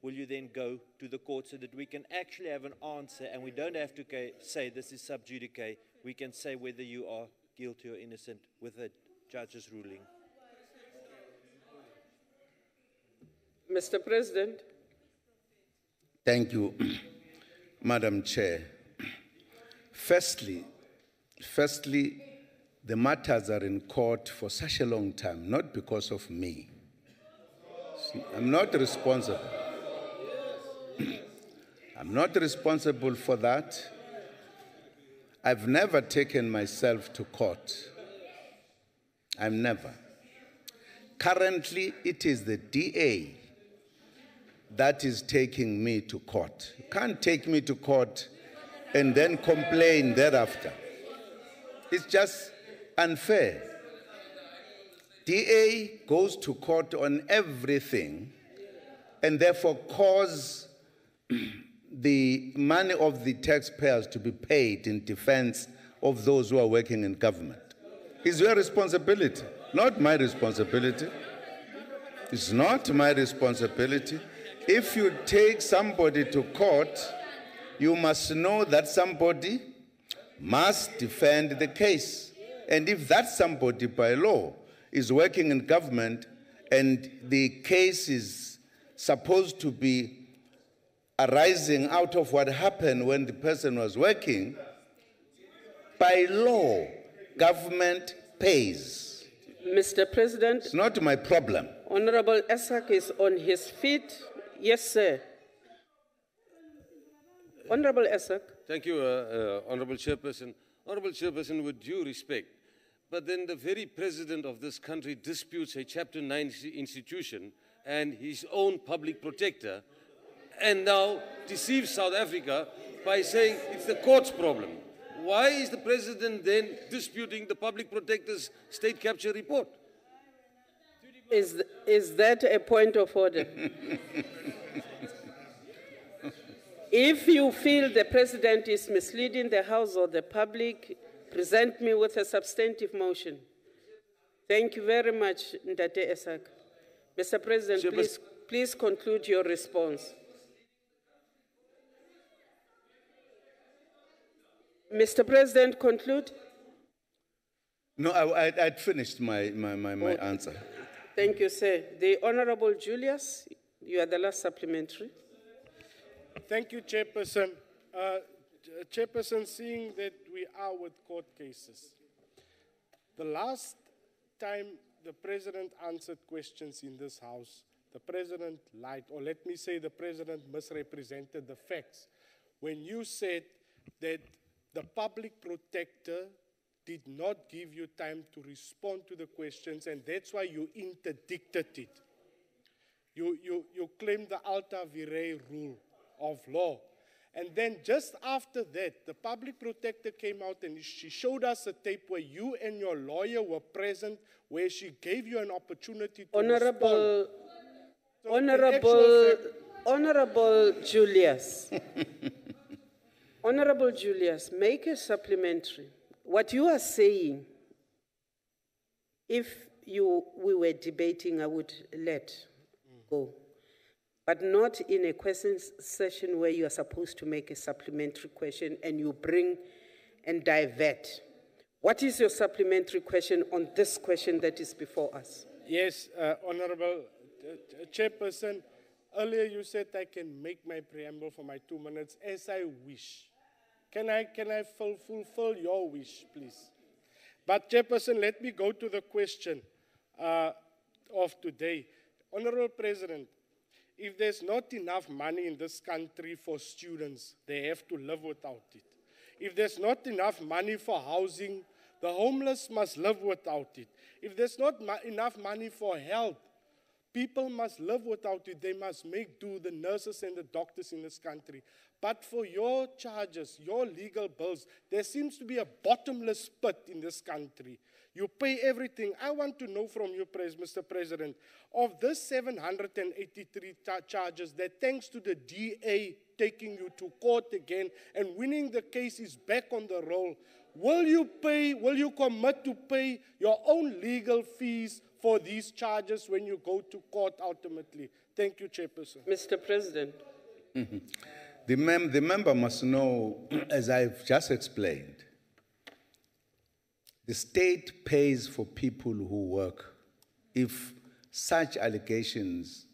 will you then go to the court so that we can actually have an answer and we don't have to say this is sub judice, we can say whether you are guilty or innocent with a judge's ruling? Mr. President. Thank you, Madam Chair. Firstly, the matters are in court for such a long time, not because of me. See, I'm not responsible. I'm not responsible for that. I've never taken myself to court. I've never. Currently, it is the DA that is taking me to court. You can't take me to court and then complain thereafter. It's just unfair. DA goes to court on everything and therefore cause the money of the taxpayers to be paid in defense of those who are working in government. It's your responsibility, not my responsibility. It's not my responsibility. If you take somebody to court, you must know that somebody must defend the case. And if that somebody by law is working in government and the case is supposed to be arising out of what happened when the person was working, by law, government pays. Mr. President. It's not my problem. Honorable Esak is on his feet. Yes, sir. Honorable Esak. Thank you, Honorable Chairperson. Honorable Chairperson, with due respect, but then the very president of this country disputes a Chapter 9 institution and his own public protector, and now deceives South Africa by saying it's the court's problem. Why is the president then disputing the public protector's state capture report? Is that a point of order? If you feel the president is misleading the House or the public, present me with a substantive motion. Thank you very much, Ndate Esak. Mr. President, please conclude your response. Mr. President, conclude. No, I'd finished my answer. Thank you, sir. The Honorable Julius, you are the last supplementary. Thank you, Chairperson. Chairperson, seeing that we are with court cases, the last time the President answered questions in this House, the President lied, or let me say the President misrepresented the facts when you said that the public protector did not give you time to respond to the questions, and that's why you interdicted it. You claimed the alter vires rule of law. And then just after that, the public protector came out and she showed us a tape where you and your lawyer were present, where she gave you an opportunity to respond. Honorable Julius. Honorable Julius, make a supplementary. What you are saying, if we were debating, I would let go. But not in a question session where you are supposed to make a supplementary question and you bring and divert. What is your supplementary question on this question that is before us? Yes, Honorable Chairperson, earlier you said I can make my preamble for my 2 minutes as I wish. Can I fulfill your wish, please? But Chairperson, let me go to the question of today. Honorable President, if there's not enough money in this country for students, they have to live without it. If there's not enough money for housing, the homeless must live without it. If there's not enough money for health, people must live without it. They must make do, the nurses and the doctors in this country. But for your charges, your legal bills, there seems to be a bottomless pit in this country. You pay everything. I want to know from you, Mr. President, of this 783 charges that thanks to the DA taking you to court again and winning the case is back on the roll, will you commit to pay your own legal fees for these charges when you go to court ultimately? Thank you, Chairperson. Mr. President. The member must know, as I've just explained, the state pays for people who work. If such allegations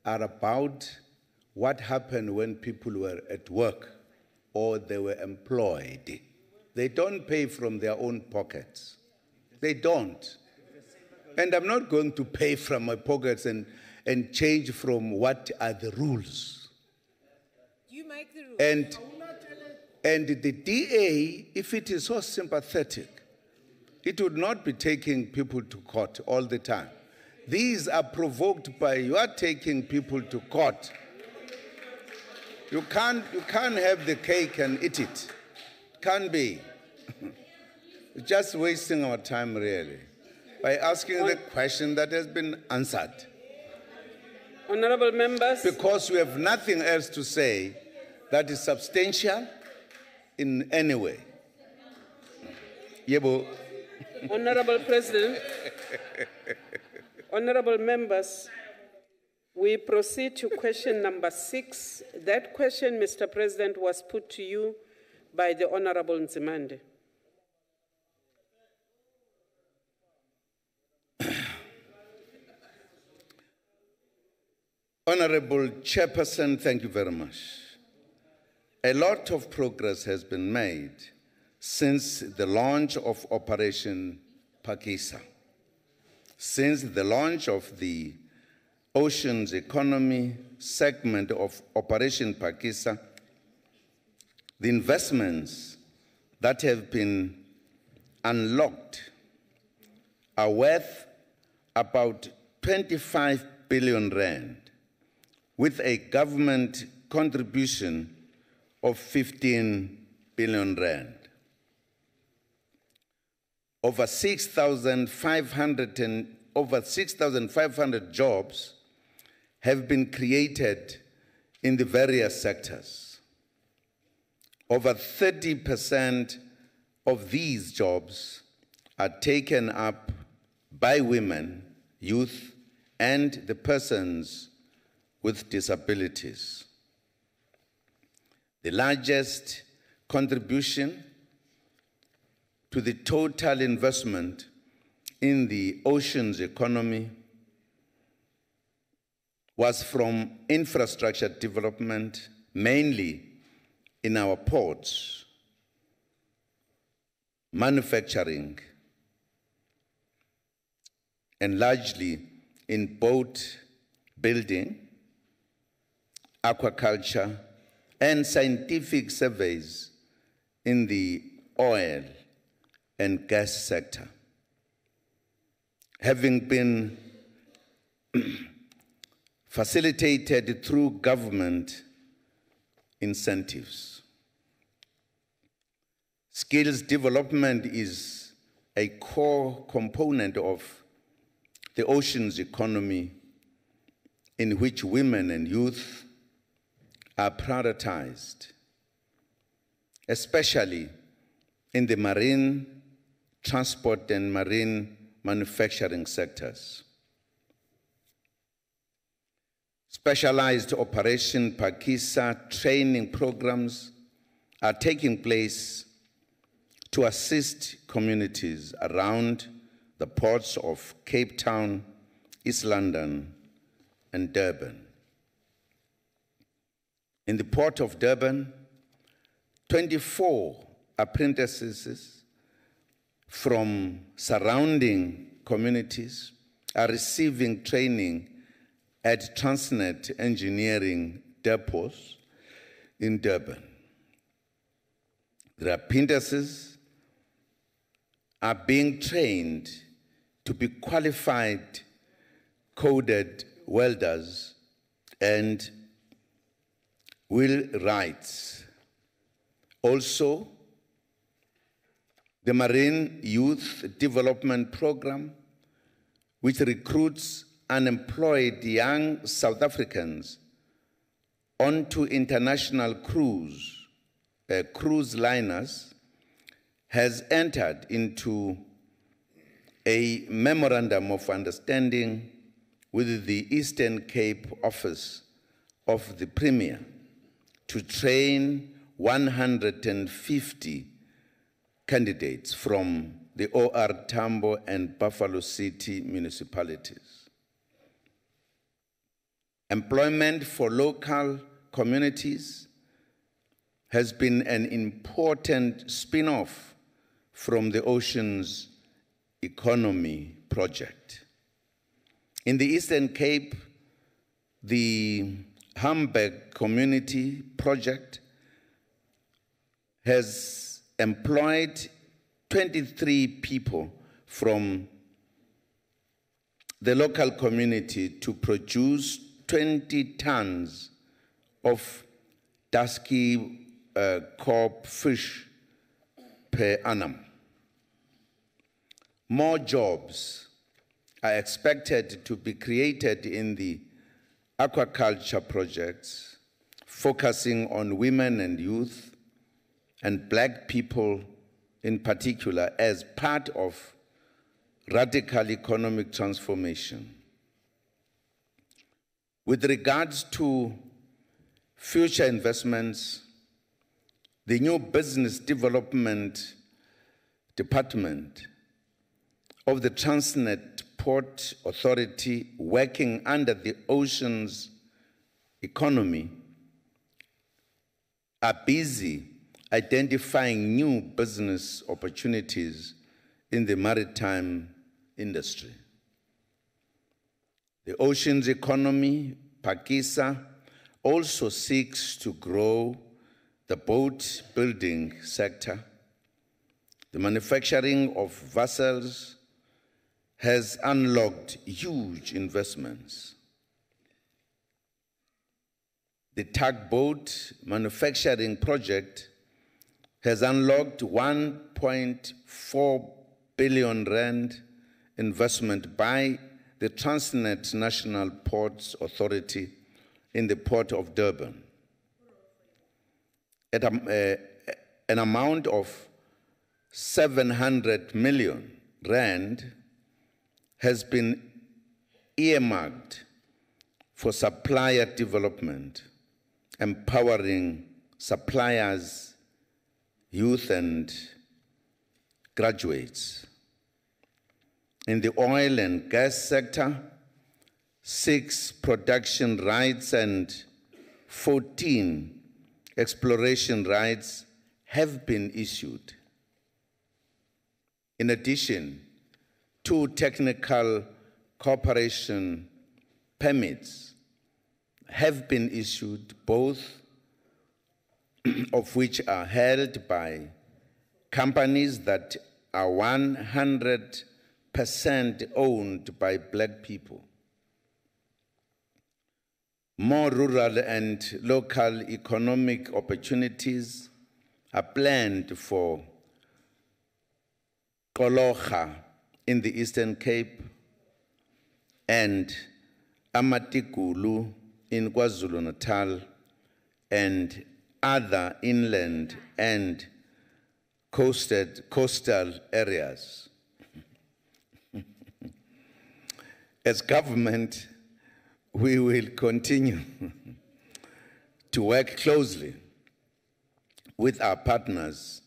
are about what happened when people were at work or they were employed, they don't pay from their own pockets. They don't. And I'm not going to pay from my pockets and change from what are the rules. make the rules. And the DA, if it is so sympathetic, it would not be taking people to court all the time. These are provoked by you are taking people to court. You can't have the cake and eat it. Can't be. Just wasting our time, really, by asking the question that has been answered. Honorable members. Because we have nothing else to say that is substantial in any way. Yebo. Honorable President, honorable members, we proceed to question number 6. That question, Mr. President, was put to you by the Honorable Nzimande. Honorable Chairperson, thank you very much. A lot of progress has been made since the launch of Operation Pakisa. Since the launch of the Oceans Economy segment of Operation Pakisa, the investments that have been unlocked are worth about 25 billion rand, with a government contribution of 15 billion rand. Over 6,500 jobs have been created in the various sectors. Over 30% of these jobs are taken up by women, youth, and the persons with disabilities. The largest contribution to the total investment in the oceans economy was from infrastructure development, mainly in our ports, manufacturing, and largely in boat building, aquaculture, and scientific surveys in the oil and gas sector, having been facilitated through government incentives. Skills development is a core component of the oceans economy, in which women and youth are prioritized, especially in the marine, transport, and marine manufacturing sectors. Specialized Operation Pakisa training programs are taking place to assist communities around the ports of Cape Town, East London, and Durban. In the port of Durban, 24 apprentices from surrounding communities are receiving training at Transnet engineering depots in Durban. The apprentices are being trained to be qualified coded welders and wheelwrights. Also, the Marine Youth Development Program, which recruits unemployed young South Africans onto international cruise liners, has entered into a memorandum of understanding with the Eastern Cape office of the Premier to train 150 candidates from the OR Tambo and Buffalo City municipalities. Employment for local communities has been an important spin-off from the Oceans Economy project. In the Eastern Cape, the Hamburg Community Project has employed 23 people from the local community to produce 20 tons of dusky carp fish per annum. More jobs are expected to be created in the aquaculture projects, focusing on women and youth and black people in particular as part of radical economic transformation. With regards to future investments, the new Business Development Department of the Transnet Port Authority, working under the Oceans Economy, are busy identifying new business opportunities in the maritime industry. The Oceans Economy, PAKISA, also seeks to grow the boat building sector. The manufacturing of vessels has unlocked huge investments. The tugboat manufacturing project has unlocked 1.4 billion rand investment by the Transnet National Ports Authority in the Port of Durban. At an amount of 700 million rand has been earmarked for supplier development, empowering suppliers, youth and graduates. In the oil and gas sector, 6 production rights and 14 exploration rights have been issued. In addition, 2 technical cooperation permits have been issued, both of which are held by companies that are 100% owned by black people. More rural and local economic opportunities are planned for Kolocha in the Eastern Cape and Amatikulu in KwaZulu-Natal and other inland and coastal areas. As government, we will continue to work closely with our partners,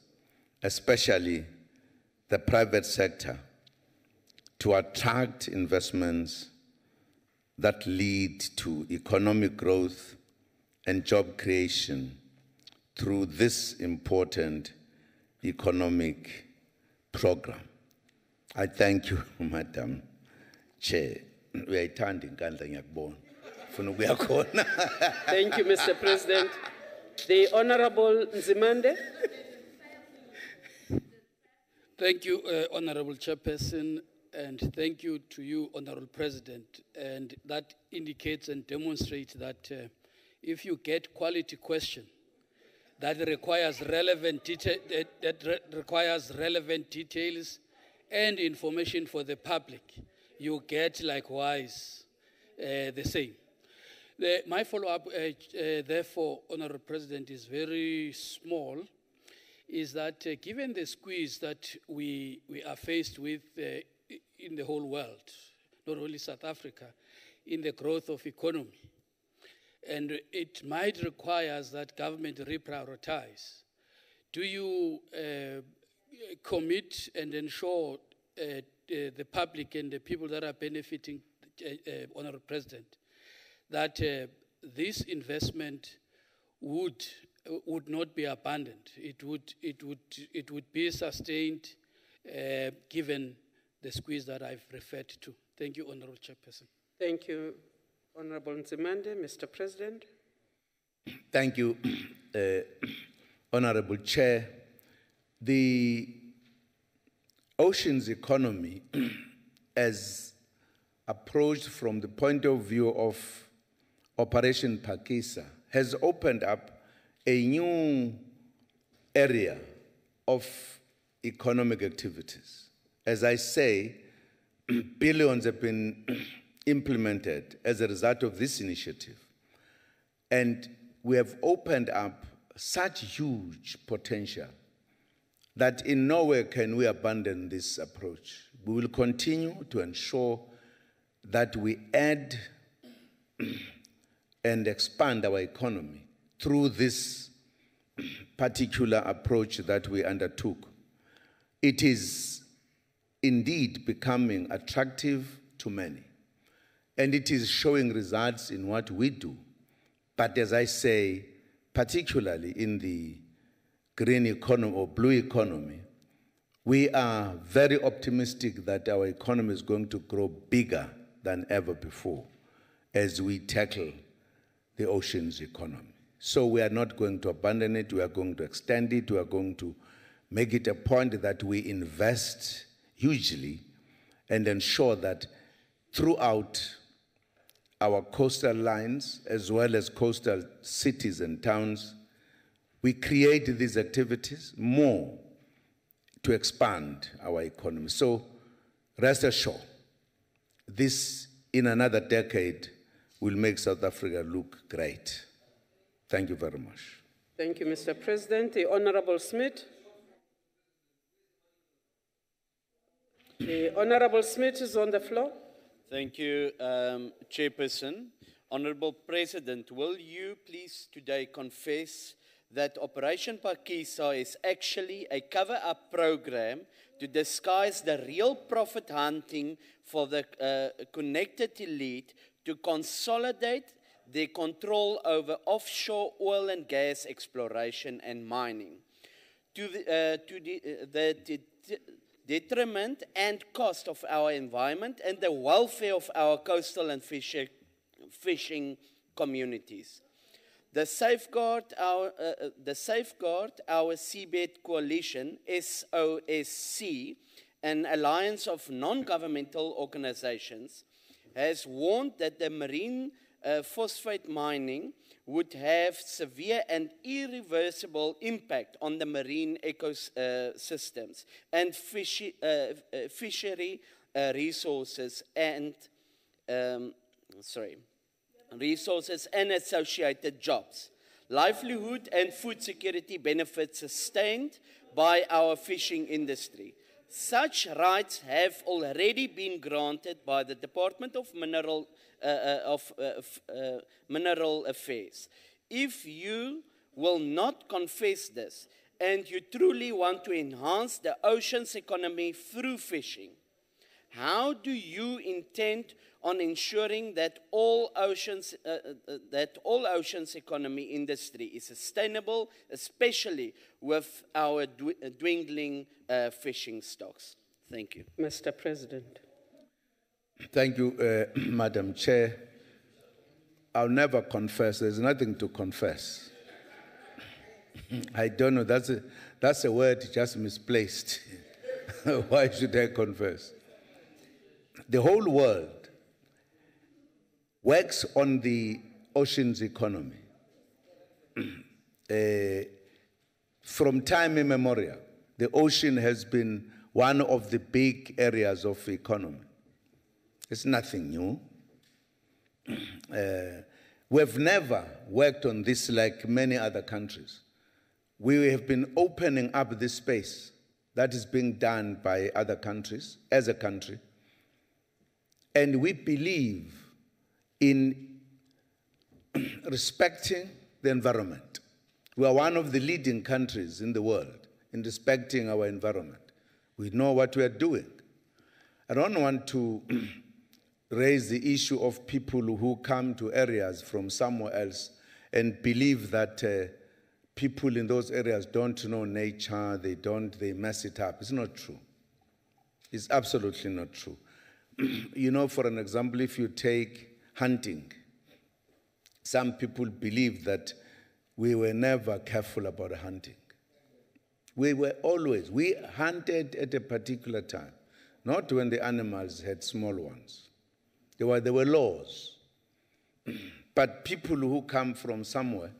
especially the private sector, to attract investments that lead to economic growth and job creation through this important economic program. I thank you, Madam Chair. Thank you, Mr. President. The Honorable Nzimande. Thank you, Honorable Chairperson, and thank you to you, Honorable President. And that indicates and demonstrates that if you get quality question that requires relevant details and information for the public, you get likewise the same. My follow-up, therefore, Honorable President, is very small, is that given the squeeze that we are faced with in the whole world, not only South Africa, in the growth of economy, and it might require that government reprioritize, do you commit and ensure the public and the people that are benefiting, Honorable President, that this investment would not be abandoned? It would be sustained given the squeeze that I've referred to. Thank you, Honorable Chairperson. Thank you. Honorable Nzimande, Mr. President. Thank you, Honorable Chair. The oceans economy, as approached from the point of view of Operation Pakisa, has opened up a new area of economic activities. As I say, billions have been implemented as a result of this initiative. And we have opened up such huge potential that in no way can we abandon this approach. We will continue to ensure that we add and expand our economy through this particular approach that we undertook. It is indeed becoming attractive to many, and it is showing results in what we do. But as I say, particularly in the green economy or blue economy, we are very optimistic that our economy is going to grow bigger than ever before as we tackle the oceans economy. So we are not going to abandon it, we are going to extend it, we are going to make it a point that we invest hugely and ensure that throughout our coastal lines, as well as coastal cities and towns, we create these activities more to expand our economy. So rest assured, this in another decade will make South Africa look great. Thank you very much. Thank you, Mr. President. The Honorable Smith. The Honorable Smith is on the floor. Thank you, Chairperson. Honorable President, will you please today confess that Operation Pakisa is actually a cover-up program to disguise the real profit hunting for the connected elite to consolidate their control over offshore oil and gas exploration and mining, to the detriment and cost of our environment and the welfare of our coastal and fishing communities. The Safeguard Our Seabed Coalition, SOSC, an alliance of non-governmental organizations, has warned that the marine phosphate mining would have severe and irreversible impact on the marine ecosystems and fishery resources and associated jobs, livelihood and food security benefits sustained by our fishing industry. Such rights have already been granted by the Department of Mineral Affairs. If you will not confess this and you truly want to enhance the ocean's economy through fishing, how do you intend on ensuring that all oceans economy industry is sustainable, especially with our dwindling fishing stocks? Thank you. Mr. President. Thank you, Madam Chair. I'll never confess. There's nothing to confess. I don't know. That's a word just misplaced. Why should I confess? The whole world works on the oceans economy. From time immemorial, the ocean has been one of the big areas of economy. It's nothing new. We've never worked on this like many other countries. We have been opening up this space that is being done by other countries as a country. And we believe in respecting the environment. We are one of the leading countries in the world in respecting our environment. We know what we are doing. I don't want to raise the issue of people who come to areas from somewhere else and believe that people in those areas don't know nature, they mess it up. It's not true. It's absolutely not true. You know, for an example, if you take hunting, some people believe that we were never careful about hunting. We hunted at a particular time, not when the animals had small ones. There were laws. But people who come from somewhere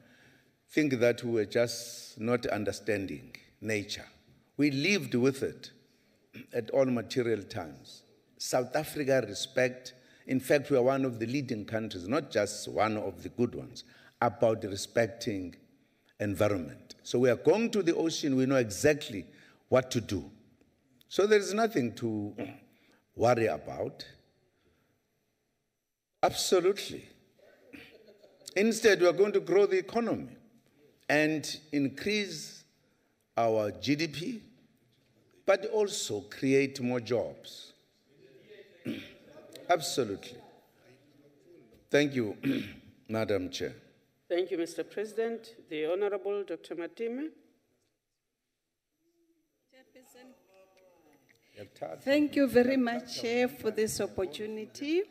think that we were just not understanding nature. We lived with it at all material times. South Africa respect, in fact, we are one of the leading countries, not just one of the good ones, about respecting environment. So we are going to the ocean, we know exactly what to do. So there is nothing to worry about. Absolutely. Instead, we are going to grow the economy and increase our GDP, but also create more jobs. Absolutely. Thank you, Madam Chair. Thank you, Mr. President. The Honorable Dr. Matime. Thank you very much, Chair, for this opportunity.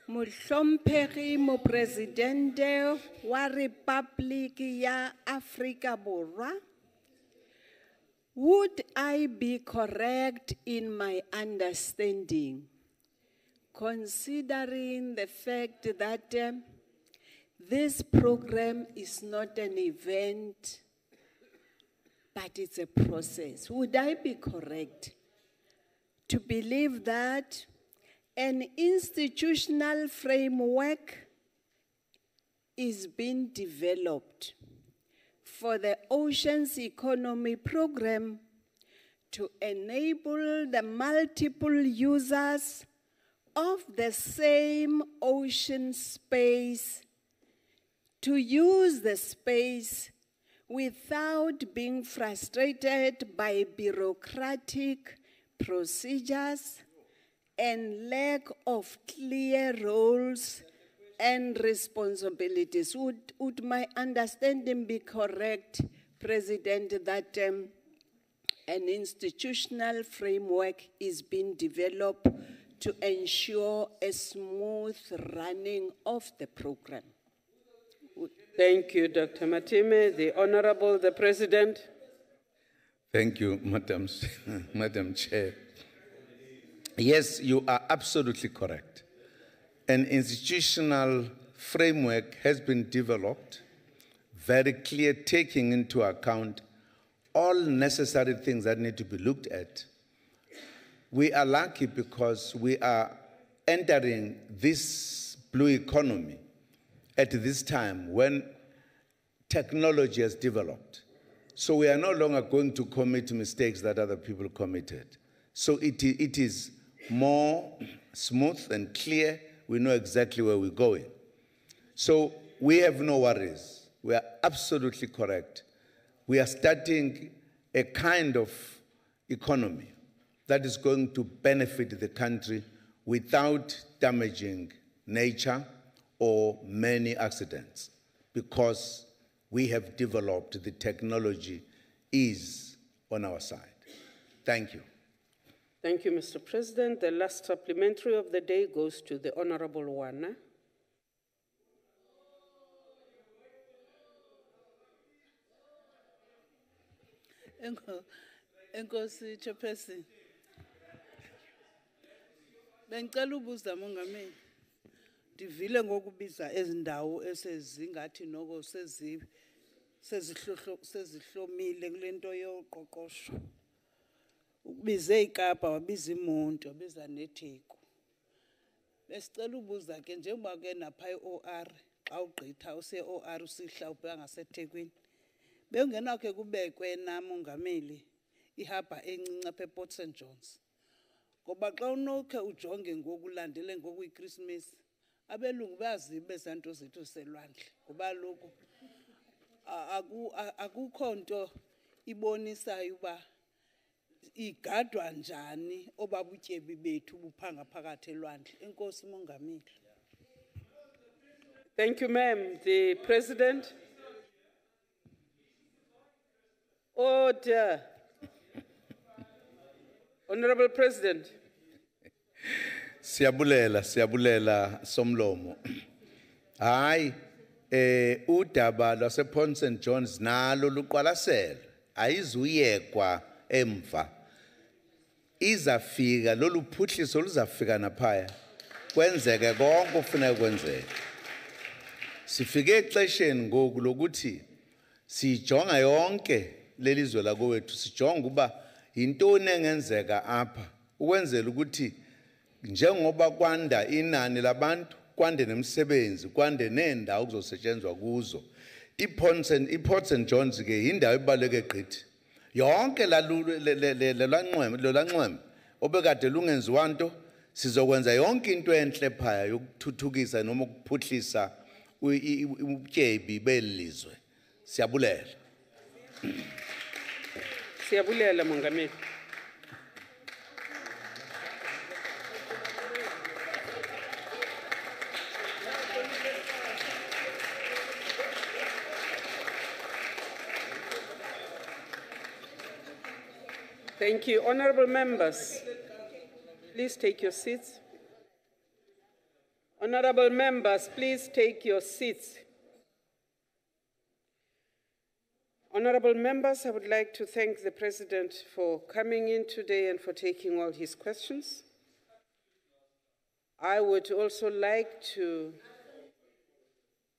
Mohlomphehi mo Presidente wa Republic ya Afrika Borwa. Would I be correct in my understanding, considering the fact that this program is not an event, but it's a process? Would I be correct to believe that an institutional framework is being developed for the Oceans Economy Program to enable the multiple users of the same ocean space to use the space without being frustrated by bureaucratic procedures and lack of clear roles and responsibilities? Would my understanding be correct, President, that an institutional framework is being developed to ensure a smooth running of the program? Thank you, Dr. Matime. The Honorable, the President. Thank you, Madam Chair. Yes, you are absolutely correct. An institutional framework has been developed, very clear, taking into account all necessary things that need to be looked at. We are lucky because we are entering this blue economy at this time when technology has developed. So we are no longer going to commit mistakes that other people committed. So it is more smooth and clear. We know exactly where we're going. So we have no worries. We are absolutely correct. We are starting a kind of economy that is going to benefit the country without damaging nature or many accidents, because we have developed, the technology is on our side. Thank you. Thank you, Mr. President. The last supplementary of the day goes to the Honorable Wana. Enkosi Chairperson. Bengicela ubuza Mongameli. Divile ngokubiza ezindawo esezingathi noko sezihlomile kulento yoqoqosho. Ukubize iKapa, wabiza iMonti, wabiza neTheku. Besicela ubuza ke njengoba ke napha iOR xa ugqitha use-OR usihla ubheka ngaseThekwini. Bekungenakho kubekwe na Mongameli ihaba encinci apha ePort St Johns. Ngoba xa unokhe ujonge ngokulandele ngokuyiChristmas, abelungu bayaziba ezanto zethu selwandle. Ngoba lokho akukho nto ibonisayo uba igadwa njani obabutyebi bethu buphanga phakathi elwandle. Enkosi Mongameli. Thank you, ma'am. The President. Order. Honorable President. Siyabulela somlomo. Hayi, udaba lwase-Port St. John's nalo luqwalasele ayizuyekwa emva izafika lolu phuhliso luzafika naphaya kwenzeke konke okufuneka kwenzeke sifike exesheni ngoku lokuthi sijonga yonke lelizwe lakowethu sijonga uba yintoni engenzeka apha ukwenzela ukuthi njengoba kwanda inani labantu kwande nemisebenzi kwande nendawo kuzosetshenzwa kuzo iPort St. John's ke indawo ebaleke gqithi yonke lolanxweme obekade lungenziwa nto sizokwenza yonke into enhle phaya yokuthuthukisa noma ukuphuhlisa ubutyebi belizwe siyabulela Siyabulela Mongameli. Thank you. Honorable members, please take your seats. Honorable members, please take your seats. Honorable members, I would like to thank the President for coming in today and for taking all his questions. I would also like to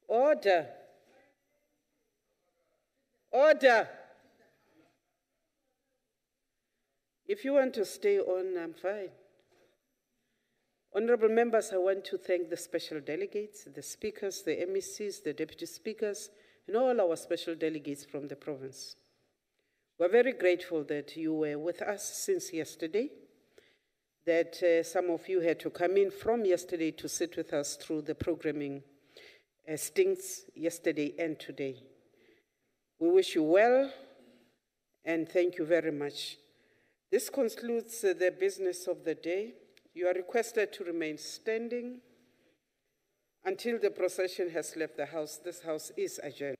order. If you want to stay on, I'm fine. Honorable members, I want to thank the special delegates, the speakers, the MECs, the deputy speakers, and all our special delegates from the province. We're very grateful that you were with us since yesterday, that some of you had to come in from yesterday to sit with us through the programming stints yesterday and today. We wish you well, and thank you very much. This concludes the business of the day. You are requested to remain standing until the procession has left the house. This house is adjourned.